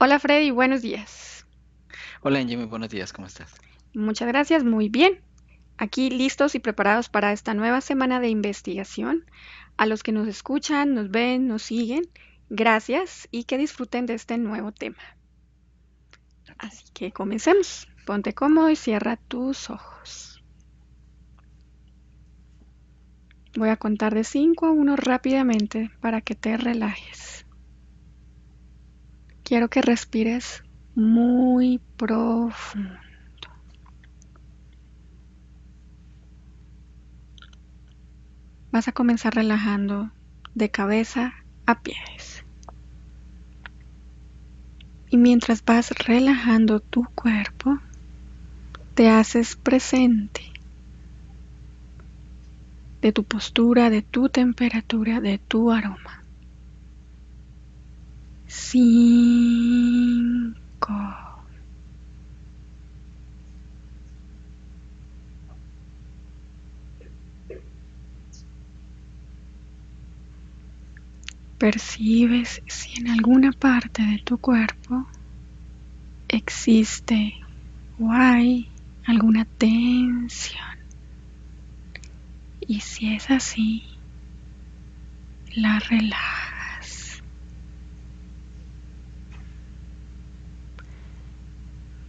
Hola Freddy, buenos días. Hola Angie, muy buenos días, ¿cómo estás? Muchas gracias, muy bien. Aquí listos y preparados para esta nueva semana de investigación. A los que nos escuchan, nos ven, nos siguen, gracias y que disfruten de este nuevo tema. Ok. Así que comencemos. Ponte cómodo y cierra tus ojos. Voy a contar de 5 a 1 rápidamente para que te relajes. Quiero que respires muy profundo. Vas a comenzar relajando de cabeza a pies. Y mientras vas relajando tu cuerpo, te haces presente de tu postura, de tu temperatura, de tu aroma. 5. Percibes si en alguna parte de tu cuerpo existe o hay alguna tensión. Y si es así, la relajas.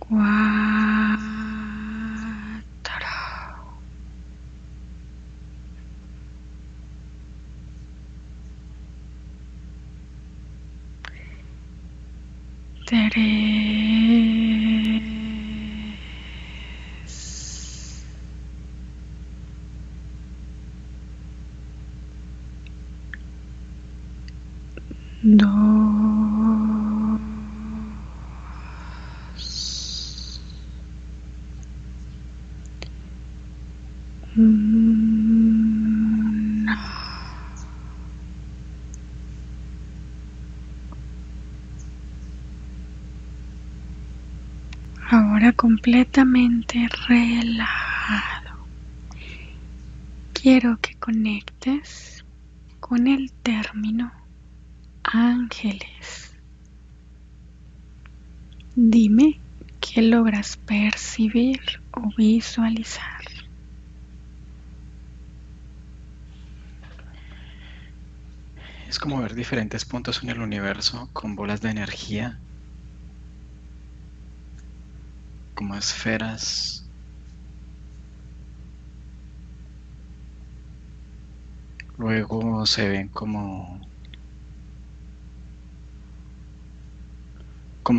4. Tres, dos, uno. Ahora completamente relajado. Quiero que conectes con el término ángeles. Dime qué logras percibir o visualizar. Es como ver diferentes puntos en el universo con bolas de energía, como esferas. Luego se ven como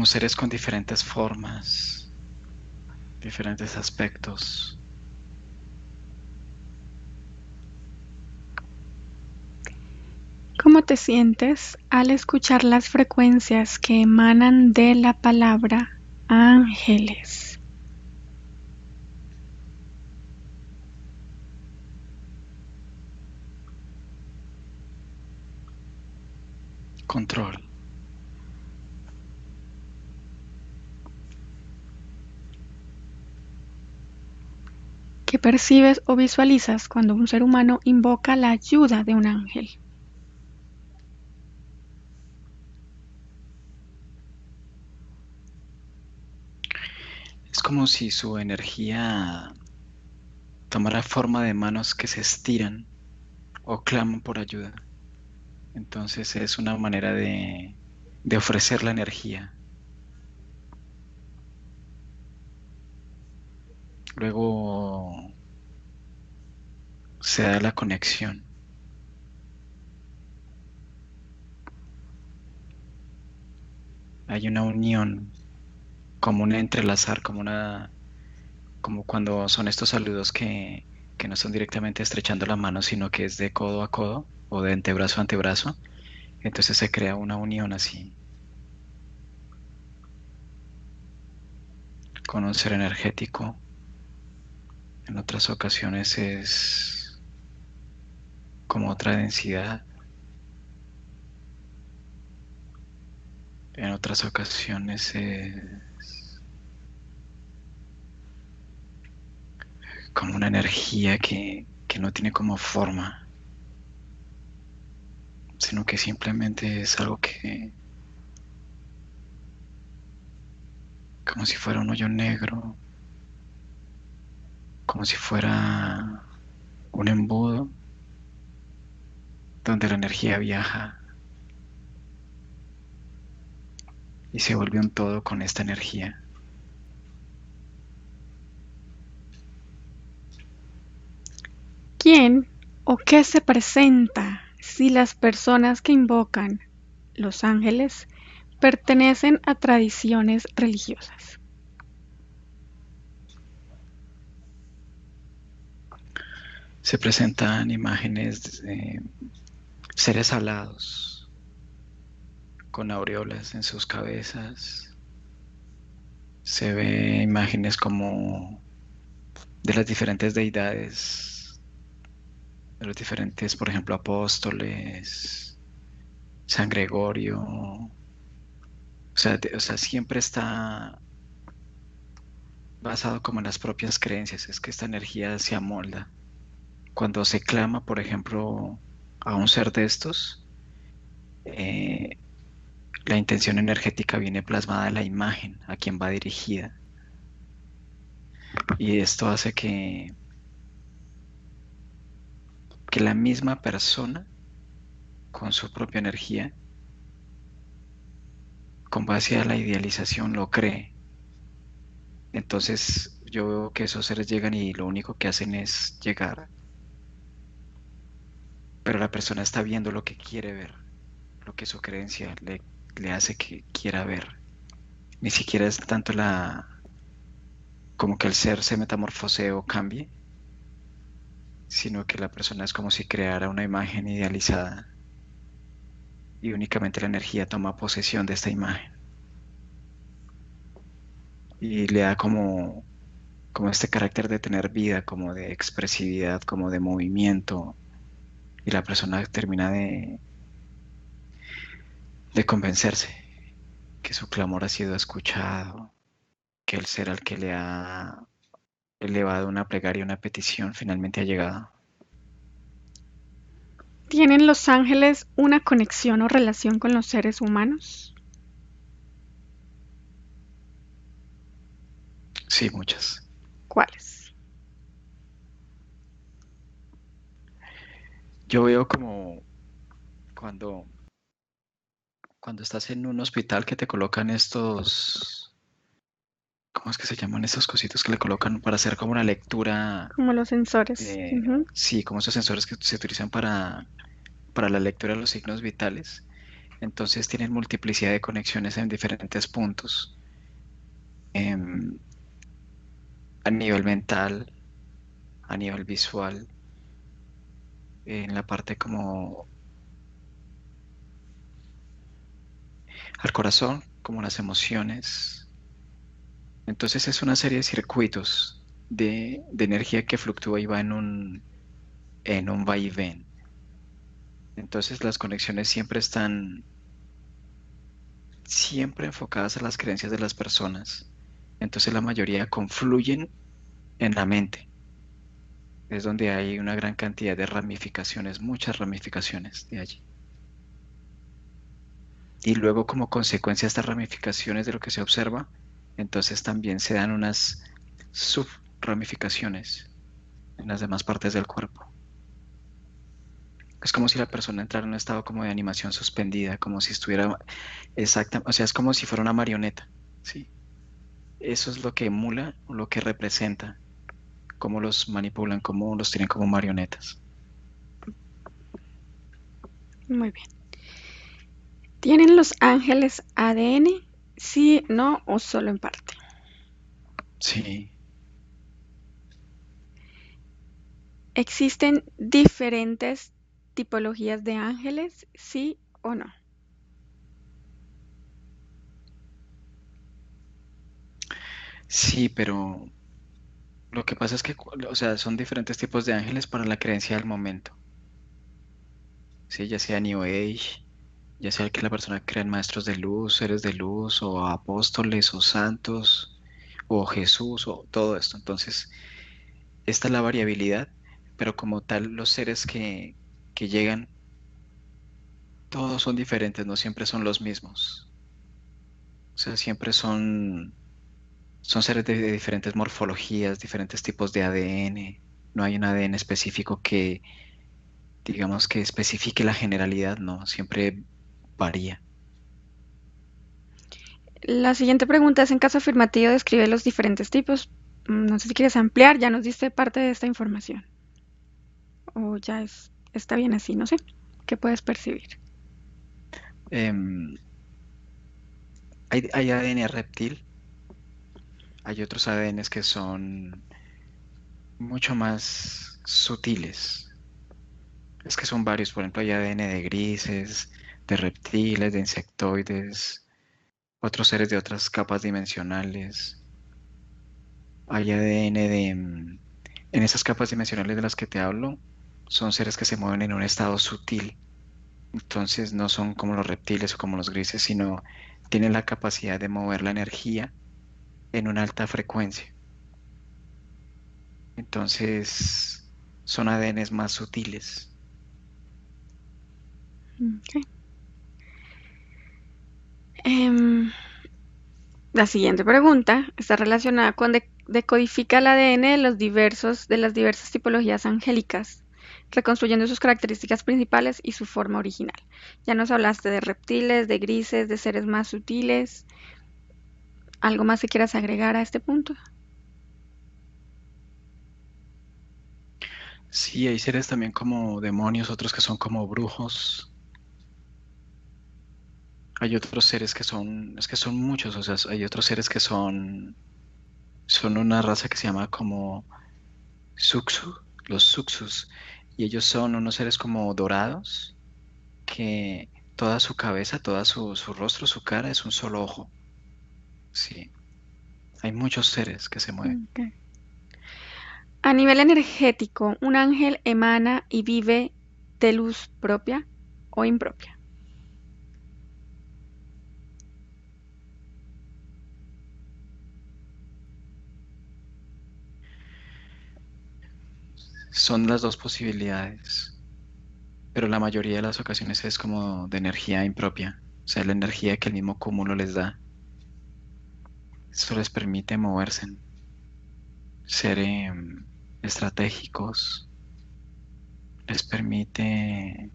seres con diferentes formas, diferentes aspectos. ¿Cómo te sientes al escuchar las frecuencias que emanan de la palabra ángeles? Control. ¿Qué percibes o visualizas cuando un ser humano invoca la ayuda de un ángel? Es como si su energía tomara forma de manos que se estiran o claman por ayuda. Entonces es una manera de ofrecer la energía. Luego se da la conexión. Hay una unión, como un entrelazar, como cuando son estos saludos que no son directamente estrechando la mano, sino que es de codo a codo o de antebrazo a antebrazo. Entonces se crea una unión así, con un ser energético. En otras ocasiones es como otra densidad. En otras ocasiones es como una energía que no tiene como forma, sino que simplemente es algo como si fuera un hoyo negro, como si fuera un embudo donde la energía viaja y se vuelve un todo con esta energía. ¿Quién o qué se presenta si las personas que invocan los ángeles pertenecen a tradiciones religiosas? Se presentan imágenes de seres alados con aureolas en sus cabezas. Se ve imágenes como de las diferentes deidades, de los diferentes, por ejemplo, apóstoles, San Gregorio. O sea, siempre está basado como en las propias creencias. Es que esta energía se amolda. Cuando se clama, por ejemplo, a un ser de estos, eh, la intención energética viene plasmada en la imagen, a quien va dirigida. Y esto hace que la misma persona, con su propia energía, con base a la idealización, lo cree. Entonces yo veo que esos seres llegan y lo único que hacen es llegar, pero la persona está viendo lo que quiere ver, lo que su creencia le hace que quiera ver. Ni siquiera es tanto como que el ser se metamorfose o cambie, sino que la persona es como si creara una imagen idealizada y únicamente la energía toma posesión de esta imagen y le da como este carácter de tener vida, como de expresividad, como de movimiento, y la persona termina de convencerse que su clamor ha sido escuchado, que el ser al que le ha elevado una plegaria, una petición, finalmente ha llegado. ¿Tienen los ángeles una conexión o relación con los seres humanos? Sí, muchas. ¿Cuáles? Yo veo como cuando, cuando estás en un hospital que te colocan estos, ¿cómo es que se llaman estos cositos que le colocan para hacer como una lectura? Como los sensores. Ujú. Sí, como esos sensores que se utilizan para la lectura de los signos vitales. Entonces tienen multiplicidad de conexiones en diferentes puntos, em, a nivel mental, a nivel visual, en la parte como al corazón, como las emociones. Entonces es una serie de circuitos de energía que fluctúa y va en un vaivén. Entonces las conexiones siempre están siempre enfocadas a las creencias de las personas. Entonces la mayoría confluyen en la mente. Es donde hay una gran cantidad de ramificaciones, muchas ramificaciones de allí. Y luego como consecuencia de estas ramificaciones de lo que se observa, entonces también se dan unas subramificaciones en las demás partes del cuerpo. Es como si la persona entrara en un estado como de animación suspendida, como si estuviera exacta, o sea, es como si fuera una marioneta, ¿sí? Eso es lo que emula, o lo que representa, cómo los manipulan, cómo los tienen como marionetas. Muy bien. ¿Tienen los ángeles ADN? Sí, no o solo en parte. Sí, ¿Existen diferentes tipologías de ángeles? Sí o no. sí, pero lo que pasa es que, o sea, son diferentes tipos de ángeles para la creencia del momento, ¿sí? Ya sea New Age, ya sea que la persona crea en maestros de luz, seres de luz, o apóstoles, o santos, o Jesús, o todo esto. Entonces, esta es la variabilidad, pero como tal, los seres que llegan, todos son diferentes, no siempre son los mismos. O sea, siempre son Son seres de diferentes morfologías, diferentes tipos de ADN. No hay un ADN específico que, digamos, que especifique la generalidad, no, siempre varía. La siguiente pregunta es en caso afirmativo, describe los diferentes tipos. No sé si quieres ampliar, ya nos diste parte de esta información. O ya está bien así, no sé. ¿Qué puedes percibir? Em, hay ADN reptil, hay otros ADNs que son mucho más sutiles. Es que son varios, por ejemplo, hay ADN de grises, de reptiles, de insectoides, otros seres de otras capas dimensionales. Hay ADN en esas capas dimensionales de las que te hablo, son seres que se mueven en un estado sutil. Entonces no son como los reptiles o como los grises, sino tienen la capacidad de mover la energía en una alta frecuencia. Entonces son ADNs más sutiles. Ok. Em, la siguiente pregunta está relacionada con decodifica el ADN de las diversas tipologías angélicas, reconstruyendo sus características principales y su forma original. Ya nos hablaste de reptiles, de grises, de seres más sutiles. ¿Algo más que quieras agregar a este punto? Sí, hay seres también como demonios, otros que son como brujos. Hay otros seres que son, es que son muchos, o sea, hay otros seres que son una raza que se llama como Suxu, los Suxus, y ellos son unos seres como dorados que toda su cabeza, su rostro, su cara es un solo ojo. Sí, hay muchos seres que se mueven. Ok. A nivel energético, ¿un ángel emana y vive de luz propia o impropia? Son las dos posibilidades, pero la mayoría de las ocasiones es como de energía impropia, o sea, la energía que el mismo cúmulo les da. Eso les permite moverse, ser estratégicos, les permite,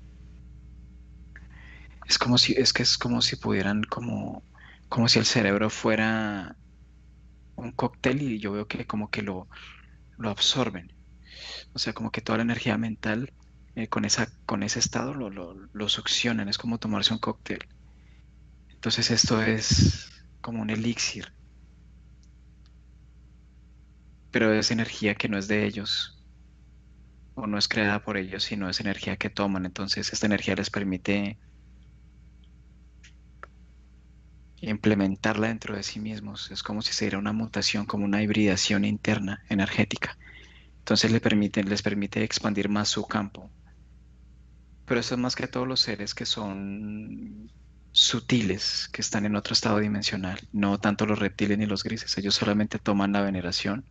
es como si pudieran, como si el cerebro fuera un cóctel y yo veo que como que lo absorben. O sea, como que toda la energía mental con ese estado lo succionan, es como tomarse un cóctel. Entonces esto es como un elixir, pero es energía que no es de ellos o no es creada por ellos, sino es energía que toman. Entonces esta energía les permite implementarla dentro de sí mismos. Es como si se diera una mutación, como una hibridación interna energética. Entonces les permite expandir más su campo. Pero eso es más que todos los seres que son sutiles, que están en otro estado dimensional, no tanto los reptiles ni los grises. Ellos solamente toman la veneración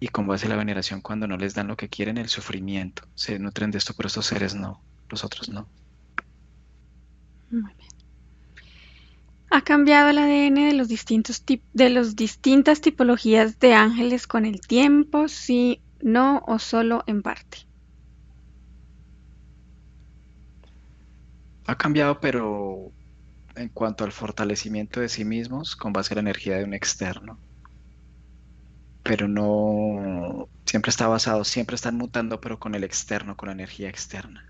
y con base a la veneración, cuando no les dan lo que quieren, el sufrimiento. Se nutren de esto, pero estos seres no, los otros no. Muy bien. ¿Ha cambiado el ADN de los de las distintas tipologías de ángeles con el tiempo? Sí, no o solo en parte. Ha cambiado, pero en cuanto al fortalecimiento de sí mismos, con base a la energía de un externo. Pero no, siempre está basado, siempre están mutando, pero con el externo, con la energía externa.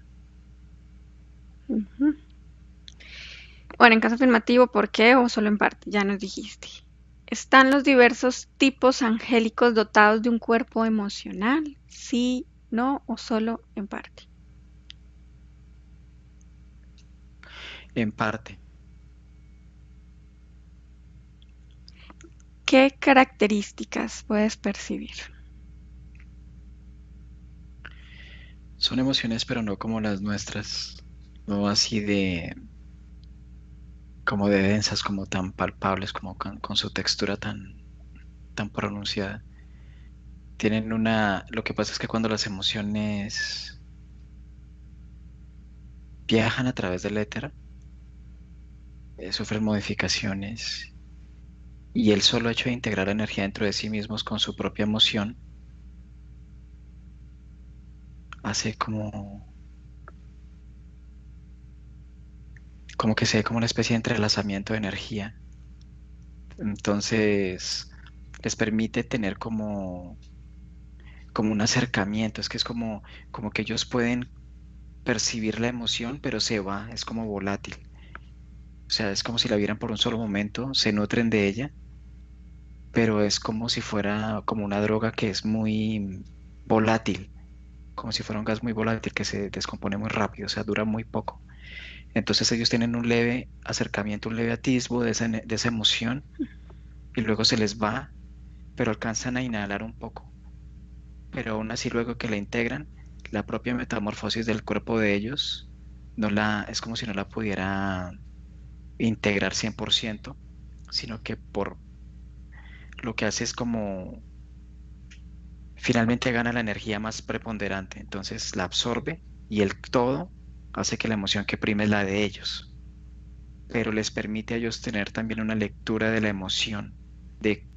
Ujú. Bueno, en caso afirmativo, ¿por qué o solo en parte? Ya nos dijiste. ¿Están los diversos tipos angélicos dotados de un cuerpo emocional? Sí, no o solo en parte. En parte. ¿Qué características puedes percibir? Son emociones, pero no como las nuestras, no así como de densas, como tan palpables, como con su textura tan pronunciada. Lo que pasa es que cuando las emociones viajan a través del éter, sufren modificaciones Y el solo hecho de integrar la energía dentro de sí mismos con su propia emoción hace como que se ve como una especie de entrelazamiento de energía. Entonces les permite tener como un acercamiento, es que es como que ellos pueden percibir la emoción, pero se va, es como volátil. O sea, es como si la vieran por un solo momento, se nutren de ella, pero es como si fuera como una droga que es muy volátil, como si fuera un gas muy volátil que se descompone muy rápido, o sea, dura muy poco. Entonces ellos tienen un leve acercamiento, un leve atisbo de esa emoción y luego se les va, pero alcanzan a inhalar un poco. Pero aún así luego que la integran, la propia metamorfosis del cuerpo de ellos es como si no la pudiera integrar 100%, sino que por lo que hace es como finalmente gana la energía más preponderante, entonces la absorbe y el todo hace que la emoción que prime es la de ellos, pero les permite a ellos tener también una lectura de la emoción, de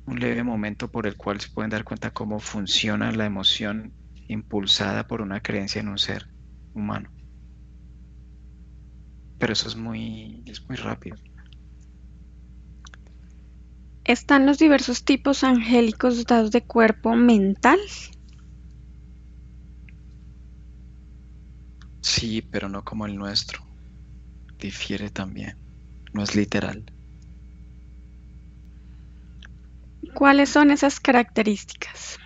un leve momento por el cual se pueden dar cuenta cómo funciona la emoción impulsada por una creencia en un ser humano. Pero eso es muy rápido. ¿Están los diversos tipos angélicos dotados de cuerpo mental? Sí, pero no como el nuestro. Difiere también. No es literal. ¿Cuáles son esas características?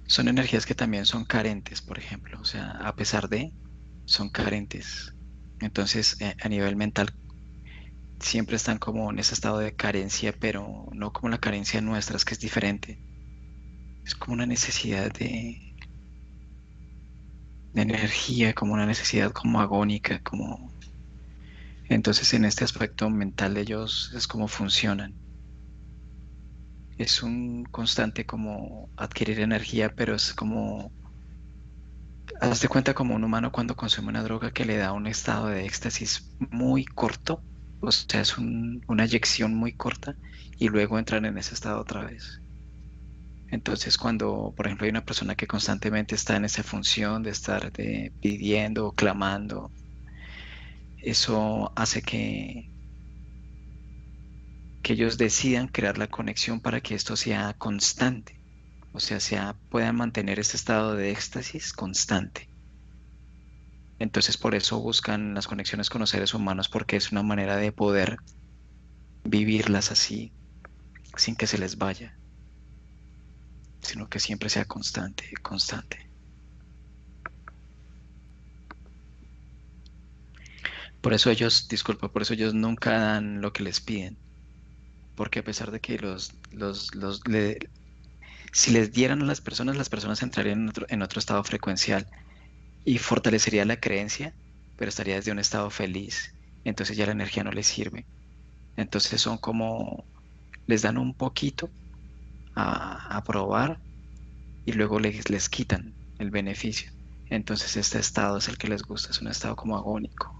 Son energías que también son carentes, por ejemplo. O sea, a pesar de, son carentes. Entonces, a nivel mental, siempre están como en ese estado de carencia, pero no como la carencia nuestra, es que es diferente. Es como una necesidad de energía, como una necesidad como agónica, como... Entonces, en este aspecto mental de ellos es como funcionan. Es un constante como adquirir energía, pero es como haz de cuenta como un humano cuando consume una droga que le da un estado de éxtasis muy corto, o sea, es una eyección muy corta y luego entran en ese estado otra vez. Entonces, cuando, por ejemplo, hay una persona que constantemente está en esa función de estar pidiendo o clamando, eso hace que ellos decidan crear la conexión para que esto sea constante, o sea, puedan mantener ese estado de éxtasis constante. Entonces por eso buscan las conexiones con los seres humanos porque es una manera de poder vivirlas así, sin que se les vaya, sino que siempre sea constante, constante. Por eso ellos, disculpa, por eso ellos nunca dan lo que les piden, porque a pesar de que si les dieran a las personas entrarían en otro estado frecuencial y fortalecería la creencia, pero estaría desde un estado feliz, entonces ya la energía no les sirve. Entonces son como, les dan un poquito a probar y luego les quitan el beneficio. Entonces este estado es el que les gusta, es un estado como agónico.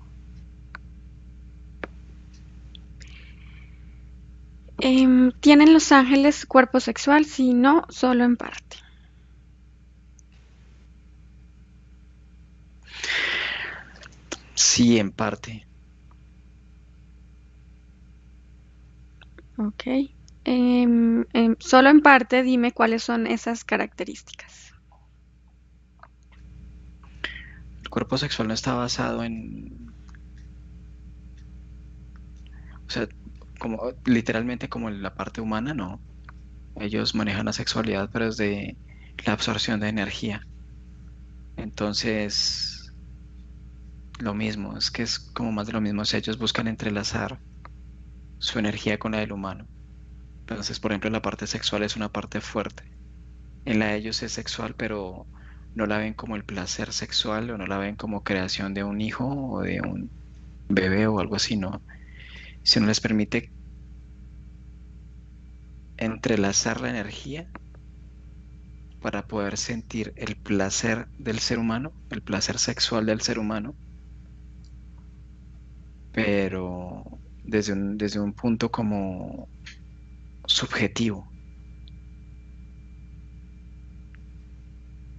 ¿Tienen los ángeles cuerpo sexual? Si no, solo en parte. Sí, en parte. Ok. Solo en parte, dime cuáles son esas características. El cuerpo sexual no está basado o sea, como literalmente como en la parte humana, no. Ellos manejan la sexualidad, pero es de la absorción de energía. Entonces, lo mismo, es que es como más de lo mismo. O sea, ellos buscan entrelazar su energía con la del humano. Entonces, por ejemplo, la parte sexual es una parte fuerte. En la de ellos es sexual, pero no la ven como el placer sexual o no la ven como creación de un hijo o de un bebé o algo así, no. Sino les permite entrelazar la energía para poder sentir el placer del ser humano, el placer sexual del ser humano, pero desde un punto como subjetivo.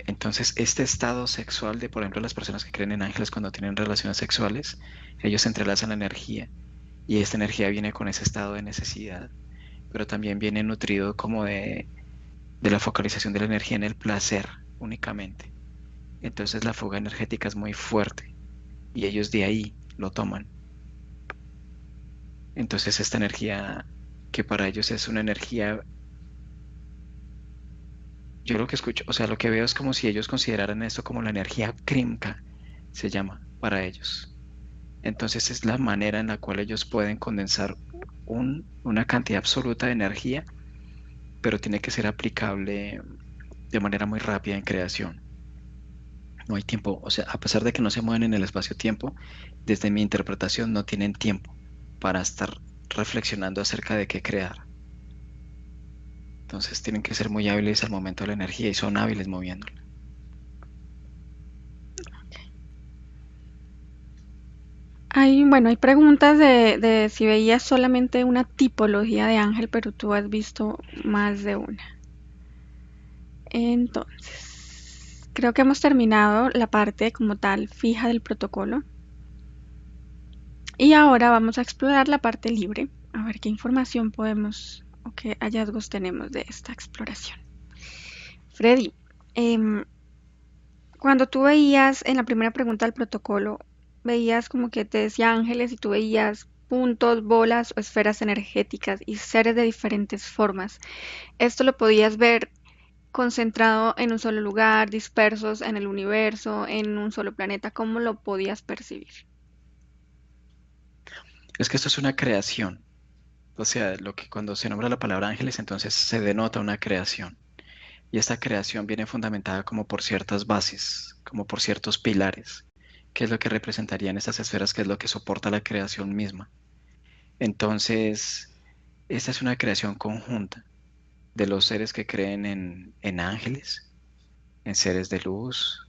Entonces, este estado sexual de, por ejemplo, las personas que creen en ángeles cuando tienen relaciones sexuales, ellos entrelazan la energía y esta energía viene con ese estado de necesidad, pero también viene nutrido como de la focalización de la energía en el placer únicamente. Entonces la fuga energética es muy fuerte y ellos de ahí lo toman. Entonces esta energía que para ellos es una energía, yo lo que escucho, o sea, lo que veo es como si ellos consideraran esto como la energía krimka, se llama para ellos. Entonces es la manera en la cual ellos pueden condensar una cantidad absoluta de energía, pero tiene que ser aplicable de manera muy rápida en creación. No hay tiempo, o sea, a pesar de que no se mueven en el espacio-tiempo, desde mi interpretación no tienen tiempo para estar reflexionando acerca de qué crear. Entonces tienen que ser muy hábiles al momento de la energía y son hábiles moviéndola. Hay preguntas de si veías solamente una tipología de ángel, pero tú has visto más de una. Entonces, creo que hemos terminado la parte como tal fija del protocolo. Y ahora vamos a explorar la parte libre, a ver qué información podemos o qué hallazgos tenemos de esta exploración. Freddy, em, cuando tú veías en la primera pregunta del protocolo, veías como que te decía ángeles y tú veías puntos, bolas o esferas energéticas y seres de diferentes formas. Esto lo podías ver concentrado en un solo lugar, dispersos en el universo, en un solo planeta. ¿Cómo lo podías percibir? Es que esto es una creación. O sea, lo que cuando se nombra la palabra ángeles, entonces se denota una creación. Y esta creación viene fundamentada como por ciertas bases, como por ciertos pilares. ¿Qué es lo que representarían estas esferas? ¿Qué es lo que soporta la creación misma? Entonces, esta es una creación conjunta de los seres que creen en ángeles, en seres de luz,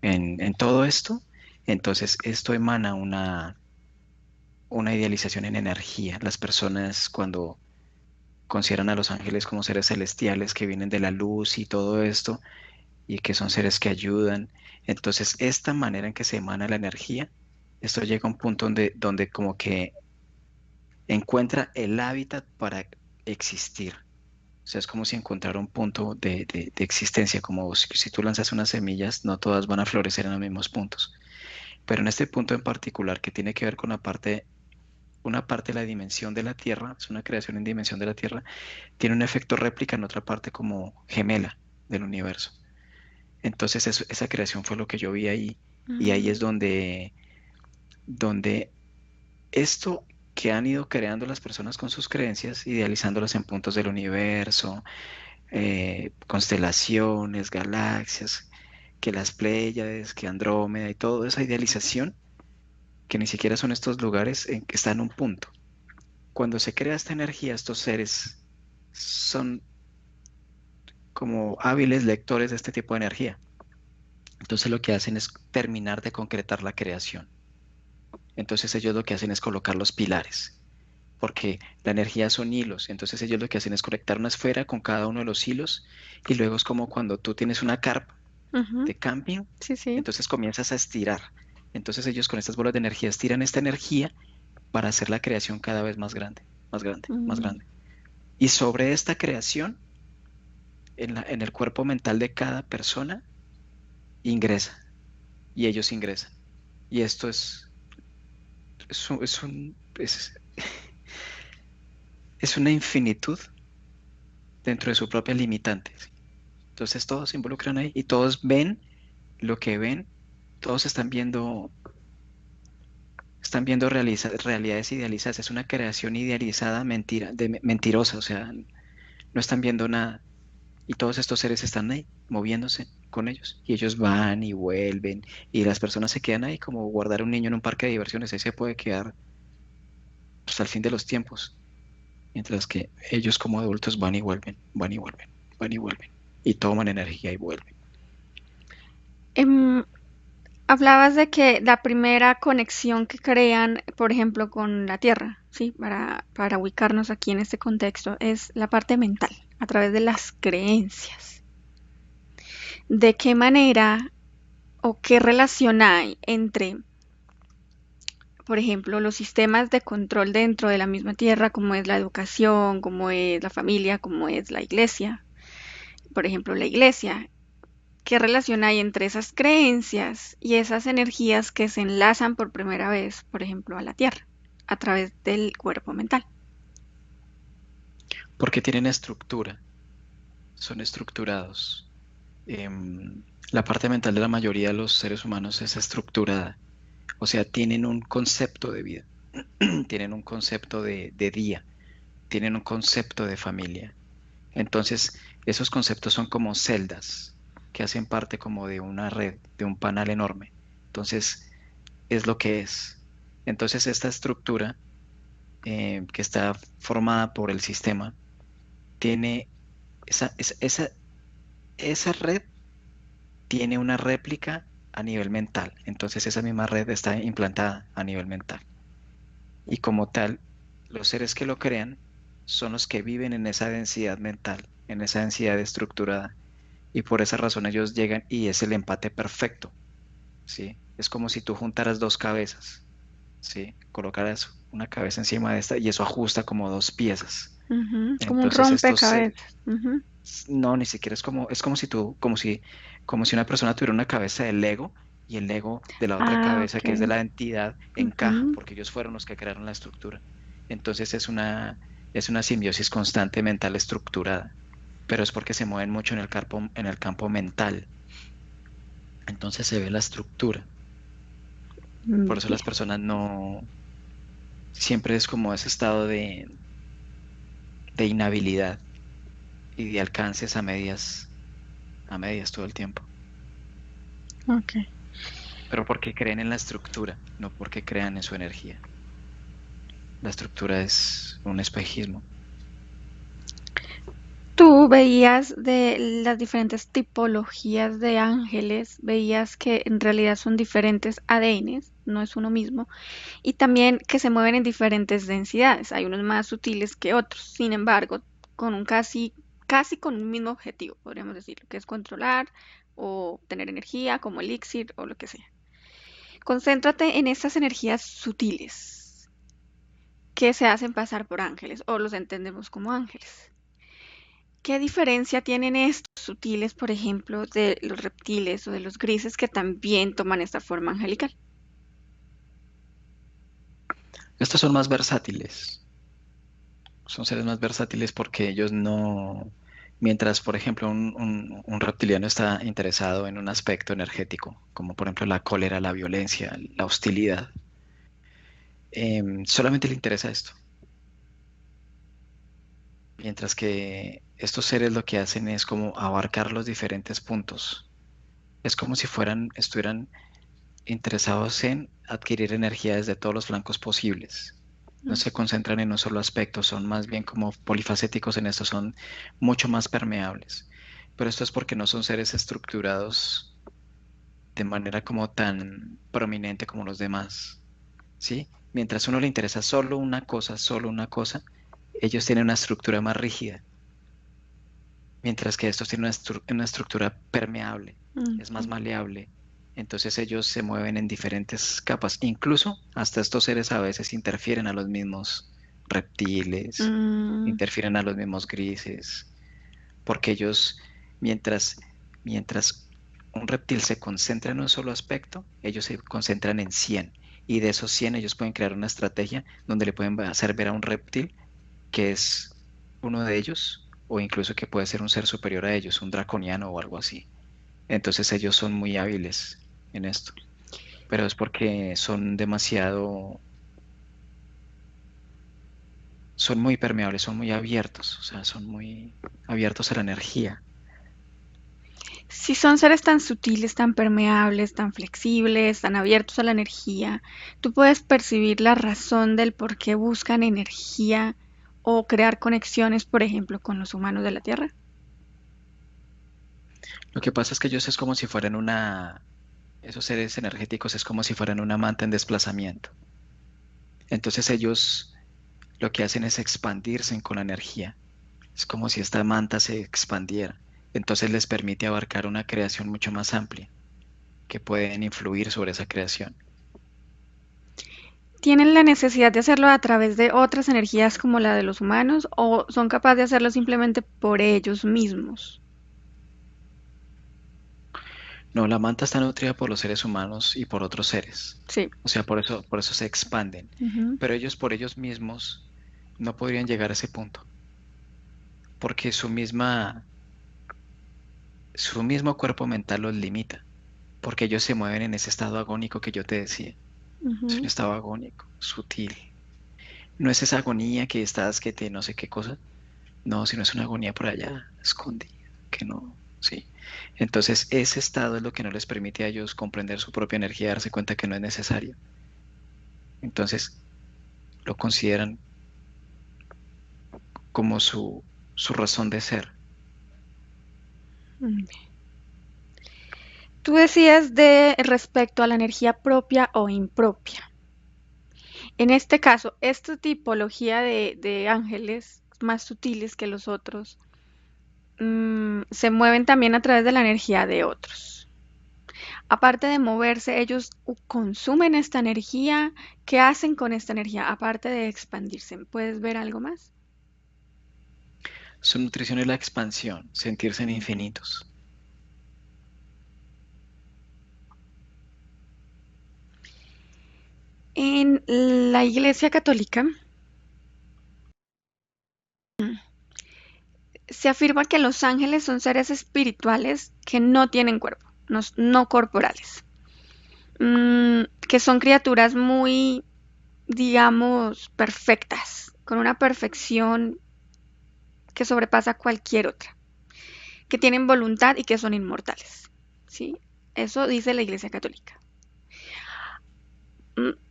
en todo esto. Entonces, esto emana una idealización en energía. Las personas cuando consideran a los ángeles como seres celestiales que vienen de la luz y todo esto, y que son seres que ayudan. Entonces, esta manera en que se emana la energía, esto llega a un punto donde como que encuentra el hábitat para existir. O sea, es como si encontrara un punto de existencia, como si tú lanzas unas semillas, no todas van a florecer en los mismos puntos. Pero en este punto en particular, que tiene que ver con una parte de la dimensión de la Tierra, es una creación en dimensión de la Tierra, tiene un efecto réplica en otra parte como gemela del universo. Entonces esa creación fue lo que yo vi ahí y ahí es Mm, donde esto que han ido creando las personas con sus creencias, idealizándolas en puntos del universo, constelaciones, galaxias, que las Pléyades, que Andrómeda y toda esa idealización, que ni siquiera son estos lugares en que están en un punto. Cuando se crea esta energía, estos seres son como hábiles lectores de este tipo de energía. Entonces lo que hacen es terminar de concretar la creación. Entonces ellos lo que hacen es colocar los pilares, porque la energía son hilos. Entonces ellos lo que hacen es conectar una esfera con cada uno de los hilos y luego es como cuando tú tienes una carpa ujú, de camping, sí, sí. entonces comienzas a estirar. Entonces ellos con estas bolas de energía estiran esta energía para hacer la creación cada vez más grande, más grande, más Mm, grande. Y sobre esta creación, en el cuerpo mental de cada persona, ingresa y ellos ingresan. Y esto es una infinitud dentro de su propia limitante. Entonces todos se involucran ahí y todos ven lo que ven, todos están viendo realidades idealizadas. Es una creación idealizada, mentirosa, o sea, no están viendo nada. Y todos estos seres están ahí, moviéndose con ellos. Y ellos van y vuelven. Y las personas se quedan ahí como guardar a un niño en un parque de diversiones. Ahí se puede quedar hasta el fin de los tiempos. Mientras que ellos como adultos van y vuelven, van y vuelven, van y vuelven. y toman energía y vuelven. Em, Hablabas de que la primera conexión que crean, por ejemplo, con la Tierra, ¿sí? Para ubicarnos aquí en este contexto, es la parte mental, a través de las creencias. ¿De qué manera o qué relación hay entre, por ejemplo, los sistemas de control dentro de la misma Tierra, como es la educación, como es la familia, como es la iglesia? Por ejemplo, la iglesia. ¿Qué relación hay entre esas creencias y esas energías que se enlazan por primera vez, por ejemplo, a la Tierra, a través del cuerpo mental? Porque tienen estructura, son estructurados. Em, la parte mental de la mayoría de los seres humanos es estructurada, o sea, tienen un concepto de vida, tienen un concepto de día, tienen un concepto de familia. Entonces, esos conceptos son como celdas que hacen parte como de una red, de un panal enorme. Entonces, es lo que es. Entonces, esta estructura que está formada por el sistema tiene esa red tiene una réplica a nivel mental. Entonces, esa misma red está implantada a nivel mental. Y como tal, los seres que lo crean son los que viven en esa densidad mental, en esa densidad estructurada. Y por esa razón ellos llegan y es el empate perfecto, ¿sí? Es como si tú juntaras dos cabezas, ¿sí? Colocaras una cabeza encima de esta y eso ajusta como dos piezas. Ujú, como un Entonces estos seres, rompecabezas. Ujú. no, ni siquiera es como si tú, como si una persona tuviera una cabeza de Lego y el Lego de la otra Ah, cabeza ok. que es de la entidad encaja, Ujú. porque ellos fueron los que crearon la estructura. Entonces es una simbiosis constante mental estructurada, pero es porque se mueven mucho en el campo mental. Entonces se ve la estructura. Por eso Bien. las personas no, siempre es como ese estado de inhabilidad y de alcances a medias todo el tiempo. Ok. Pero porque creen en la estructura, no porque crean en su energía. La estructura es un espejismo. Tú veías de las diferentes tipologías de ángeles, veías que en realidad son diferentes ADNs, no es uno mismo, y también que se mueven en diferentes densidades. Hay unos más sutiles que otros, sin embargo, con un casi con un mismo objetivo, podríamos decir, que es controlar o tener energía, como elixir o lo que sea. Concéntrate en estas energías sutiles que se hacen pasar por ángeles o los entendemos como ángeles. ¿Qué diferencia tienen estos sutiles, por ejemplo, de los reptiles o de los grises que también toman esta forma angelical? Estos son más versátiles. Son seres más versátiles porque ellos no, mientras por ejemplo un reptiliano está interesado en un aspecto energético, como por ejemplo la cólera, la violencia, la hostilidad, solamente le interesa esto. Mientras que estos seres lo que hacen es como abarcar los diferentes puntos. Es como si estuvieran interesados en adquirir energía desde todos los flancos posibles. No Mm. se concentran en un solo aspecto, son más bien como polifacéticos en esto, son mucho más permeables. Pero esto es porque no son seres estructurados de manera como tan prominente como los demás, ¿sí? Mientras a uno le interesa solo una cosa, ellos tienen una estructura más rígida, mientras que estos tienen una estructura permeable, es más Ok. maleable. Entonces ellos se mueven en diferentes capas. Incluso hasta estos seres a veces interfieren a los mismos reptiles, Mm, interfieren a los mismos grises, porque ellos, mientras, mientras un reptil se concentra en un solo aspecto, ellos se concentran en 100. Y de esos 100 ellos pueden crear una estrategia donde le pueden hacer ver a un reptil que es uno de ellos, o incluso que puede ser un ser superior a ellos, un draconiano o algo así. Entonces ellos son muy hábiles en esto, pero es porque son muy permeables, son muy abiertos, o sea, son muy abiertos a la energía. si son seres tan sutiles, tan permeables, tan flexibles, tan abiertos a la energía, tú puedes percibir la razón del por qué buscan energía o crear conexiones, por ejemplo, con los humanos de la Tierra. Lo que pasa es que ellos es como si fueran esos seres energéticos es como si fueran una manta en desplazamiento. Entonces ellos lo que hacen es expandirse con la energía. Es como si esta manta se expandiera. Entonces les permite abarcar una creación mucho más amplia, que pueden influir sobre esa creación. ¿Tienen la necesidad de hacerlo a través de otras energías como la de los humanos o son capaces de hacerlo simplemente por ellos mismos? No, la manta está nutrida por los seres humanos y por otros seres. Sí. O sea, por eso se expanden. Ujú. Pero ellos por ellos mismos no podrían llegar a ese punto, porque su mismo cuerpo mental los limita, porque ellos se mueven en ese estado agónico que yo te decía. Es un Ujú. estado agónico, sutil. No es esa agonía que estás, que te no sé qué cosa. No, sino es una agonía por allá, escondida, que no, sí. Entonces, ese estado es lo que no les permite a ellos comprender su propia energía y darse cuenta que no es necesario. Entonces, lo consideran como su razón de ser. Mm. Tú decías de respecto a la energía propia o impropia. En este caso, esta tipología de ángeles más sutiles que los otros se mueven también a través de la energía de otros. Aparte de moverse, ellos consumen esta energía. ¿Qué hacen con esta energía? Aparte de expandirse, ¿puedes ver algo más? Su nutrición es la expansión, sentirse en Ujú. infinitos. En la Iglesia Católica se afirma que los ángeles son seres espirituales que no tienen cuerpo, no corporales, que son criaturas muy, digamos, perfectas, con una perfección que sobrepasa cualquier otra, que tienen voluntad y que son inmortales. ¿Sí? Eso dice la Iglesia Católica.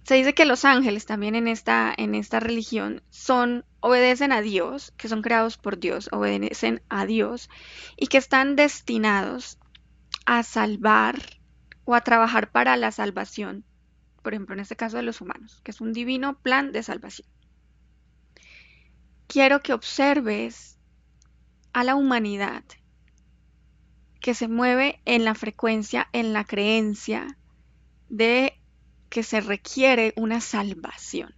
Se dice que los ángeles también en esta religión obedecen a Dios, que son creados por Dios, obedecen a Dios y que están destinados a salvar o a trabajar para la salvación, por ejemplo, en este caso de los humanos, que es un divino plan de salvación. Quiero que observes a la humanidad que se mueve en la frecuencia, en la creencia de que se requiere una salvación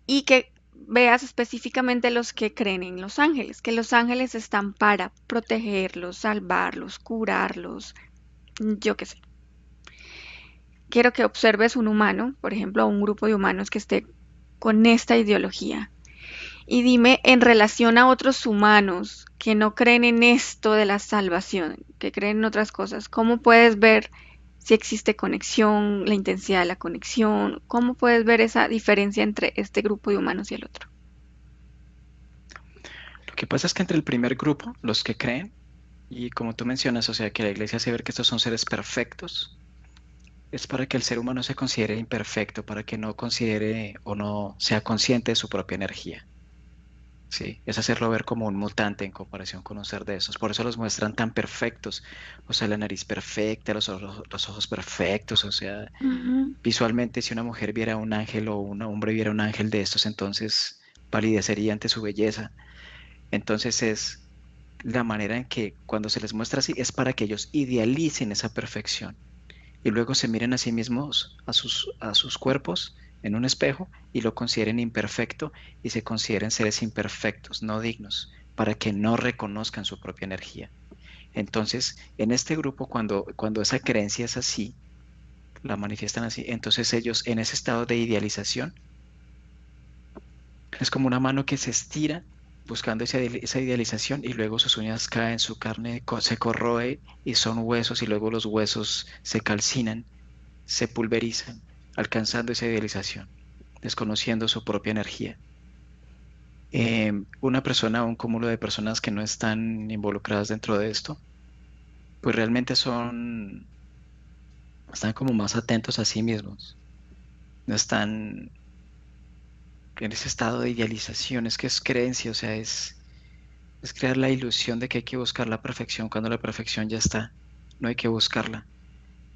y que veas específicamente los que creen en los ángeles, que los ángeles están para protegerlos, salvarlos, curarlos, yo qué sé. Quiero que observes un humano, por ejemplo, un grupo de humanos que esté con esta ideología. Y dime en relación a otros humanos que no creen en esto de la salvación, que creen en otras cosas, ¿cómo puedes ver si existe conexión, la intensidad de la conexión? ¿Cómo puedes ver esa diferencia entre este grupo de humanos y el otro? Lo que pasa es que entre el primer grupo, los que creen, y como tú mencionas, o sea, que la iglesia hace ver que estos son seres perfectos, es para que el ser humano se considere imperfecto, para que no considere o no sea consciente de su propia energía. Sí, es hacerlo ver como un mutante en comparación con un ser de esos. Por eso los muestran tan perfectos. O sea, la nariz perfecta, los ojos perfectos. O sea, Ujú. visualmente si una mujer viera un ángel o un hombre viera un ángel de estos, entonces palidecería ante su belleza. Entonces es la manera en que cuando se les muestra así es para que ellos idealicen esa perfección y luego se miren a sí mismos, a sus cuerpos en un espejo y lo consideren imperfecto y se consideren seres imperfectos, no dignos, para que no reconozcan su propia energía. Entonces, en este grupo, cuando esa creencia es así, la manifiestan así, entonces ellos en ese estado de idealización, es como una mano que se estira buscando esa idealización y luego sus uñas caen, su carne se corroe y son huesos y luego los huesos se calcinan, se pulverizan, alcanzando esa idealización, desconociendo su propia energía. Una persona o un cúmulo de personas que no están involucradas dentro de esto, pues realmente están como más atentos a sí mismos, no están en ese estado de idealización, es que es creencia, o sea, es, Es crear la ilusión de que hay que buscar la perfección cuando la perfección ya está. No hay que buscarla.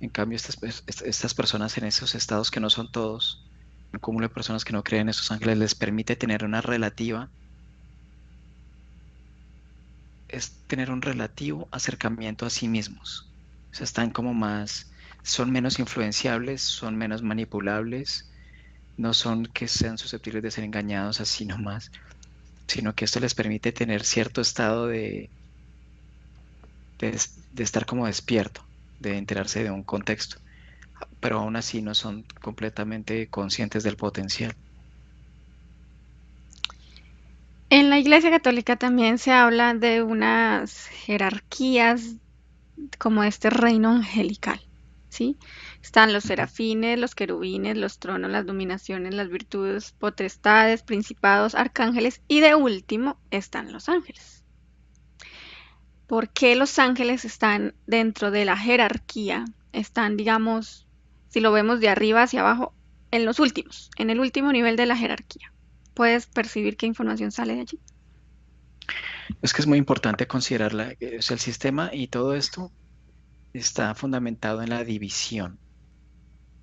En cambio, estas personas en esos estados que no son todos, un cúmulo de personas que no creen en esos ángeles, les permite tener una relativa, es tener un relativo acercamiento a sí mismos. O sea, están como más, son menos influenciables, son menos manipulables, no son que sean susceptibles de ser engañados así nomás, sino que esto les permite tener cierto estado de estar como despierto, de enterarse de un contexto, pero aún así no son completamente conscientes del potencial. En la Iglesia Católica también se habla de unas jerarquías como este reino angelical, ¿sí? Están los Ujú. serafines, los querubines, los tronos, las dominaciones, las virtudes, potestades, principados, arcángeles y de último están los ángeles. ¿Por qué los ángeles están dentro de la jerarquía? Están, digamos, si lo vemos de arriba hacia abajo, en los últimos, en el último nivel de la jerarquía. ¿Puedes percibir qué información sale de allí? Es que es muy importante considerarla, o sea, el sistema y todo esto está fundamentado en la división,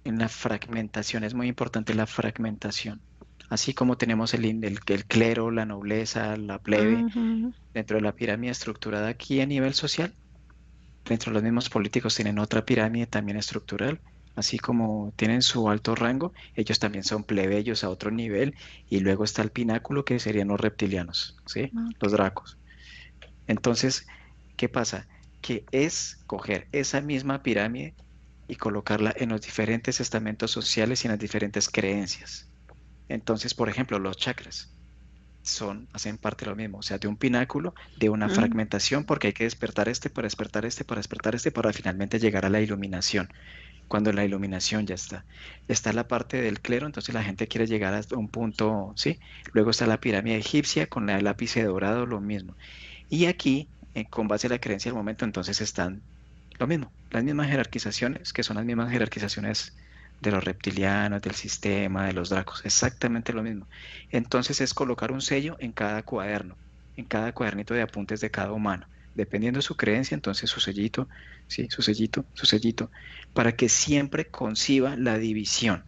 en la fragmentación. Es muy importante la fragmentación. Así como tenemos el clero, la nobleza, la plebe, Ujú. dentro de la pirámide estructurada aquí a nivel social, dentro de los mismos políticos tienen otra pirámide también estructural. Así como tienen su alto rango, ellos también son plebeyos a otro nivel, y luego está el pináculo que serían los reptilianos, ¿sí? Ok. Los dracos. Entonces, ¿qué pasa? Que es coger esa misma pirámide y colocarla en los diferentes estamentos sociales y en las diferentes creencias. Entonces, por ejemplo, los chakras hacen parte de lo mismo, o sea, de un pináculo, de una Mm. fragmentación, porque hay que despertar este para despertar este para despertar este para finalmente llegar a la iluminación. Cuando la iluminación ya está. Está la parte del clero, entonces la gente quiere llegar a un punto, ¿sí? Luego está la pirámide egipcia con el lápice dorado, lo mismo. Y aquí, con base a la creencia del momento, entonces están lo mismo, las mismas jerarquizaciones, que son las mismas jerarquizaciones de los reptilianos, del sistema, de los dracos, exactamente lo mismo. Entonces es colocar un sello en cada cuaderno, en cada cuadernito de apuntes de cada humano. Dependiendo de su creencia, entonces su sellito, sí, su sellito, para que siempre conciba la división,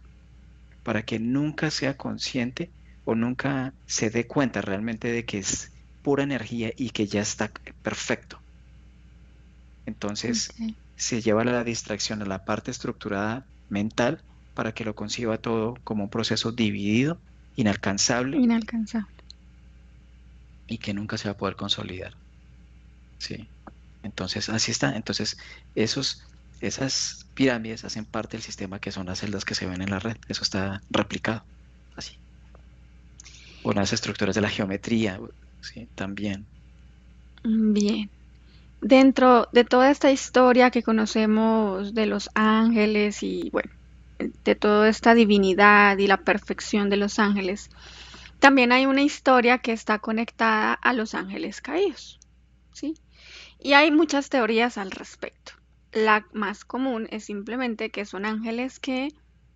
para que nunca sea consciente o nunca se dé cuenta realmente de que es pura energía y que ya está perfecto. Entonces Ok. se lleva la distracción a la parte estructurada mental para que lo conciba todo como un proceso dividido, inalcanzable Inalcanzable. y que nunca se va a poder consolidar. Sí. Entonces, así está. Entonces, esas pirámides hacen parte del sistema que son las celdas que se ven en la red. Eso está replicado. Así. O las estructuras de la geometría. Sí, también. Bien. Dentro de toda esta historia que conocemos de los ángeles y, bueno, de toda esta divinidad y la perfección de los ángeles, también hay una historia que está conectada a los ángeles caídos, ¿sí? Y hay muchas teorías al respecto. La más común es simplemente que son ángeles que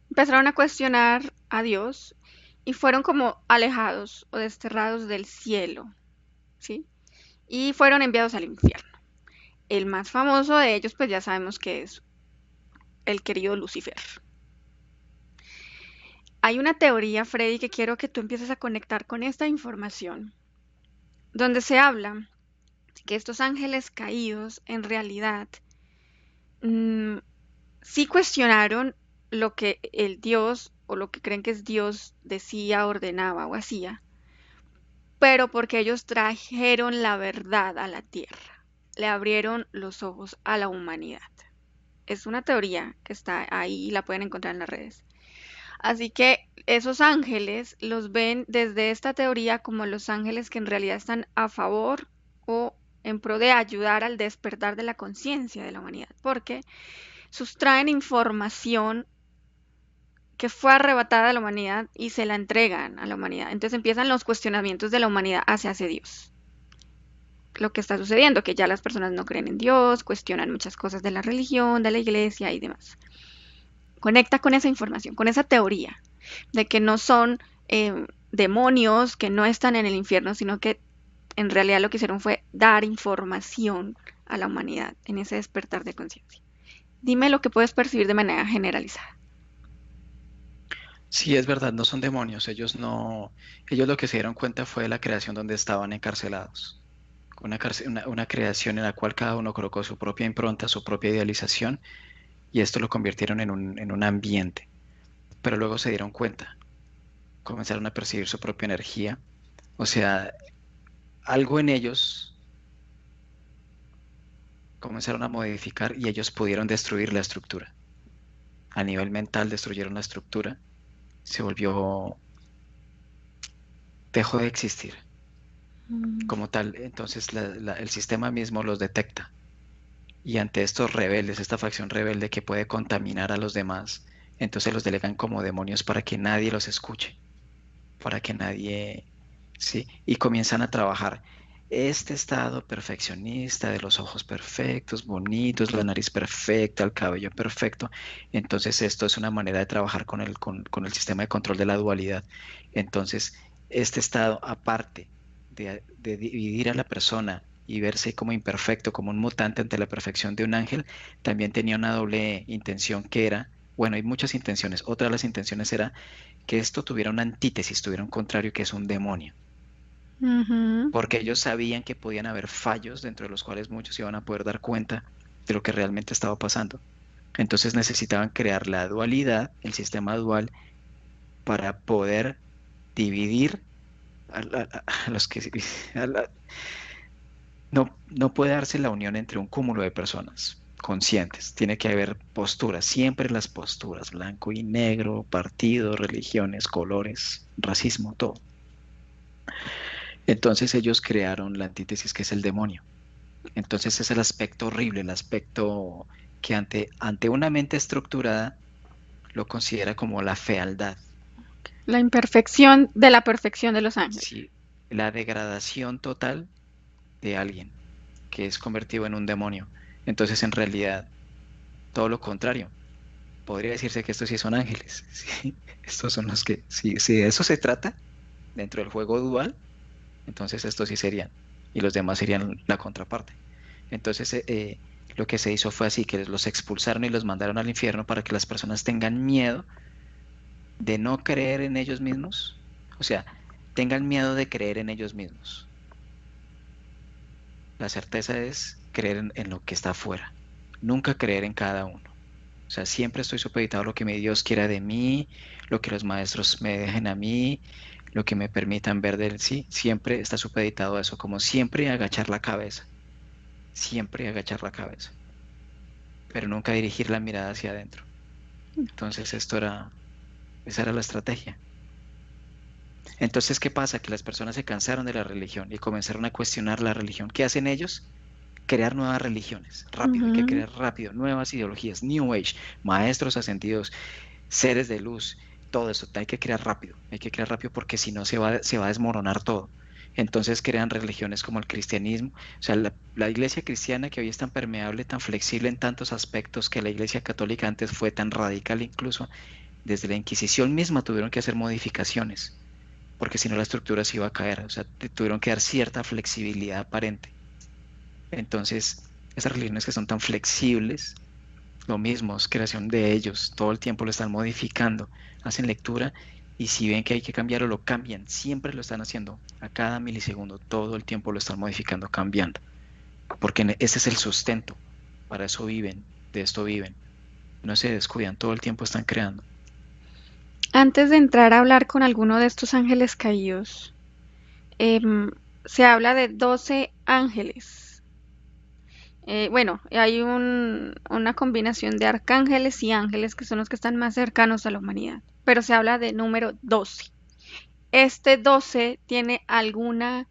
empezaron a cuestionar a Dios y fueron como alejados o desterrados del cielo, ¿sí? Y fueron enviados al infierno. El más famoso de ellos, pues ya sabemos que es el querido Lucifer. Hay una teoría, Freddy, que quiero que tú empieces a conectar con esta información, donde se habla que estos ángeles caídos en realidad mm, sí cuestionaron lo que el Dios o lo que creen que es Dios decía, ordenaba o hacía, pero porque ellos trajeron la verdad a la tierra, le abrieron los ojos a la humanidad. Es una teoría que está ahí y la pueden encontrar en las redes. Así que esos ángeles los ven desde esta teoría como los ángeles que en realidad están a favor o en pro de ayudar al despertar de la conciencia de la humanidad, porque sustraen información que fue arrebatada a la humanidad y se la entregan a la humanidad. Entonces empiezan los cuestionamientos de la humanidad hacia Dios. Lo que está sucediendo, que ya las personas no creen en Dios, cuestionan muchas cosas de la religión, de la iglesia y demás. Conecta con esa información, con esa teoría de que no son demonios, que no están en el infierno, sino que en realidad lo que hicieron fue dar información a la humanidad en ese despertar de conciencia. Dime lo que puedes percibir de manera generalizada. Sí, es verdad, no son demonios, ellos no, ellos lo que se dieron cuenta fue de la creación donde estaban encarcelados. Una creación en la cual cada uno colocó su propia impronta, su propia idealización, y esto lo convirtieron en un ambiente. Pero luego se dieron cuenta, comenzaron a percibir su propia energía, o sea, algo en ellos comenzaron a modificar y ellos pudieron destruir la estructura. A nivel mental destruyeron la estructura, se volvió, dejó de existir Mm. como tal. Entonces el sistema mismo los detecta. Y ante estos rebeldes, esta facción rebelde que puede contaminar a los demás, entonces los delegan como demonios para que nadie los escuche, para que nadie, ¿sí? Y comienzan a trabajar este estado perfeccionista de los ojos perfectos, bonitos, la nariz perfecta, el cabello perfecto. Entonces esto es una manera de trabajar con el sistema de control de la dualidad. Entonces, este estado, aparte de dividir a la persona y verse como imperfecto, como un mutante ante la perfección de un ángel, también tenía una doble intención que era, bueno, hay muchas intenciones. Otra de las intenciones era que esto tuviera una antítesis, tuviera un contrario que es un demonio, Ujú. porque ellos sabían que podían haber fallos dentro de los cuales muchos se iban a poder dar cuenta de lo que realmente estaba pasando. Entonces necesitaban crear la dualidad, el sistema dual, para poder dividir a los que... a la- no puede darse la unión entre un cúmulo de personas conscientes. Tiene que haber posturas, siempre las posturas, blanco y negro, partidos, religiones, colores, racismo, todo. Entonces ellos crearon la antítesis que es el demonio. Entonces es el aspecto horrible, el aspecto que ante una mente estructurada lo considera como la fealdad, La imperfección de la perfección de los ángeles. ¿sí? La degradación total de alguien que es convertido en un demonio. Entonces en realidad todo lo contrario. Podría decirse que estos sí son ángeles, ¿sí? Estos son los que, si de eso se trata dentro del juego dual, entonces estos sí serían, y los demás serían la contraparte. Entonces, lo que se hizo fue así, que los expulsaron y los mandaron al infierno para que las personas tengan miedo de no creer en ellos mismos, o sea, tengan miedo de creer en ellos mismos. La certeza es creer en lo que está afuera, nunca creer en cada uno. O sea, siempre estoy supeditado a lo que mi Dios quiera de mí, lo que los maestros me dejen a mí, lo que me permitan ver de él. Sí, siempre está supeditado a eso, como siempre agachar la cabeza, pero nunca dirigir la mirada hacia adentro. Entonces, esa era la estrategia. Entonces, ¿qué pasa? Que las personas se cansaron de la religión y comenzaron a cuestionar la religión. ¿Qué hacen ellos? Crear nuevas religiones, rápido, hay que Ujú. crear rápido, nuevas ideologías, New Age, maestros ascendidos, seres de luz, todo eso, hay que crear rápido porque si no se va a desmoronar todo. Entonces crean religiones como el cristianismo, o sea, la iglesia cristiana que hoy es tan permeable, tan flexible en tantos aspectos que la iglesia católica antes fue tan radical incluso, desde la Inquisición misma tuvieron que hacer modificaciones, porque si no la estructura se iba a caer, o sea, tuvieron que dar cierta flexibilidad aparente. Entonces, esas religiones que son tan flexibles, lo mismo, es creación de ellos, todo el tiempo lo están modificando, hacen lectura y si ven que hay que cambiarlo, lo cambian, siempre lo están haciendo, a cada milisegundo, todo el tiempo lo están modificando, cambiando, porque ese es el sustento, para eso viven, de esto viven, no se descuidan, todo el tiempo están creando. Antes de entrar a hablar con alguno de estos ángeles caídos, em, se habla de 12 ángeles. Bueno, hay una combinación de arcángeles y ángeles que son los que están más cercanos a la humanidad, pero se habla de número 12. Este 12 tiene alguna,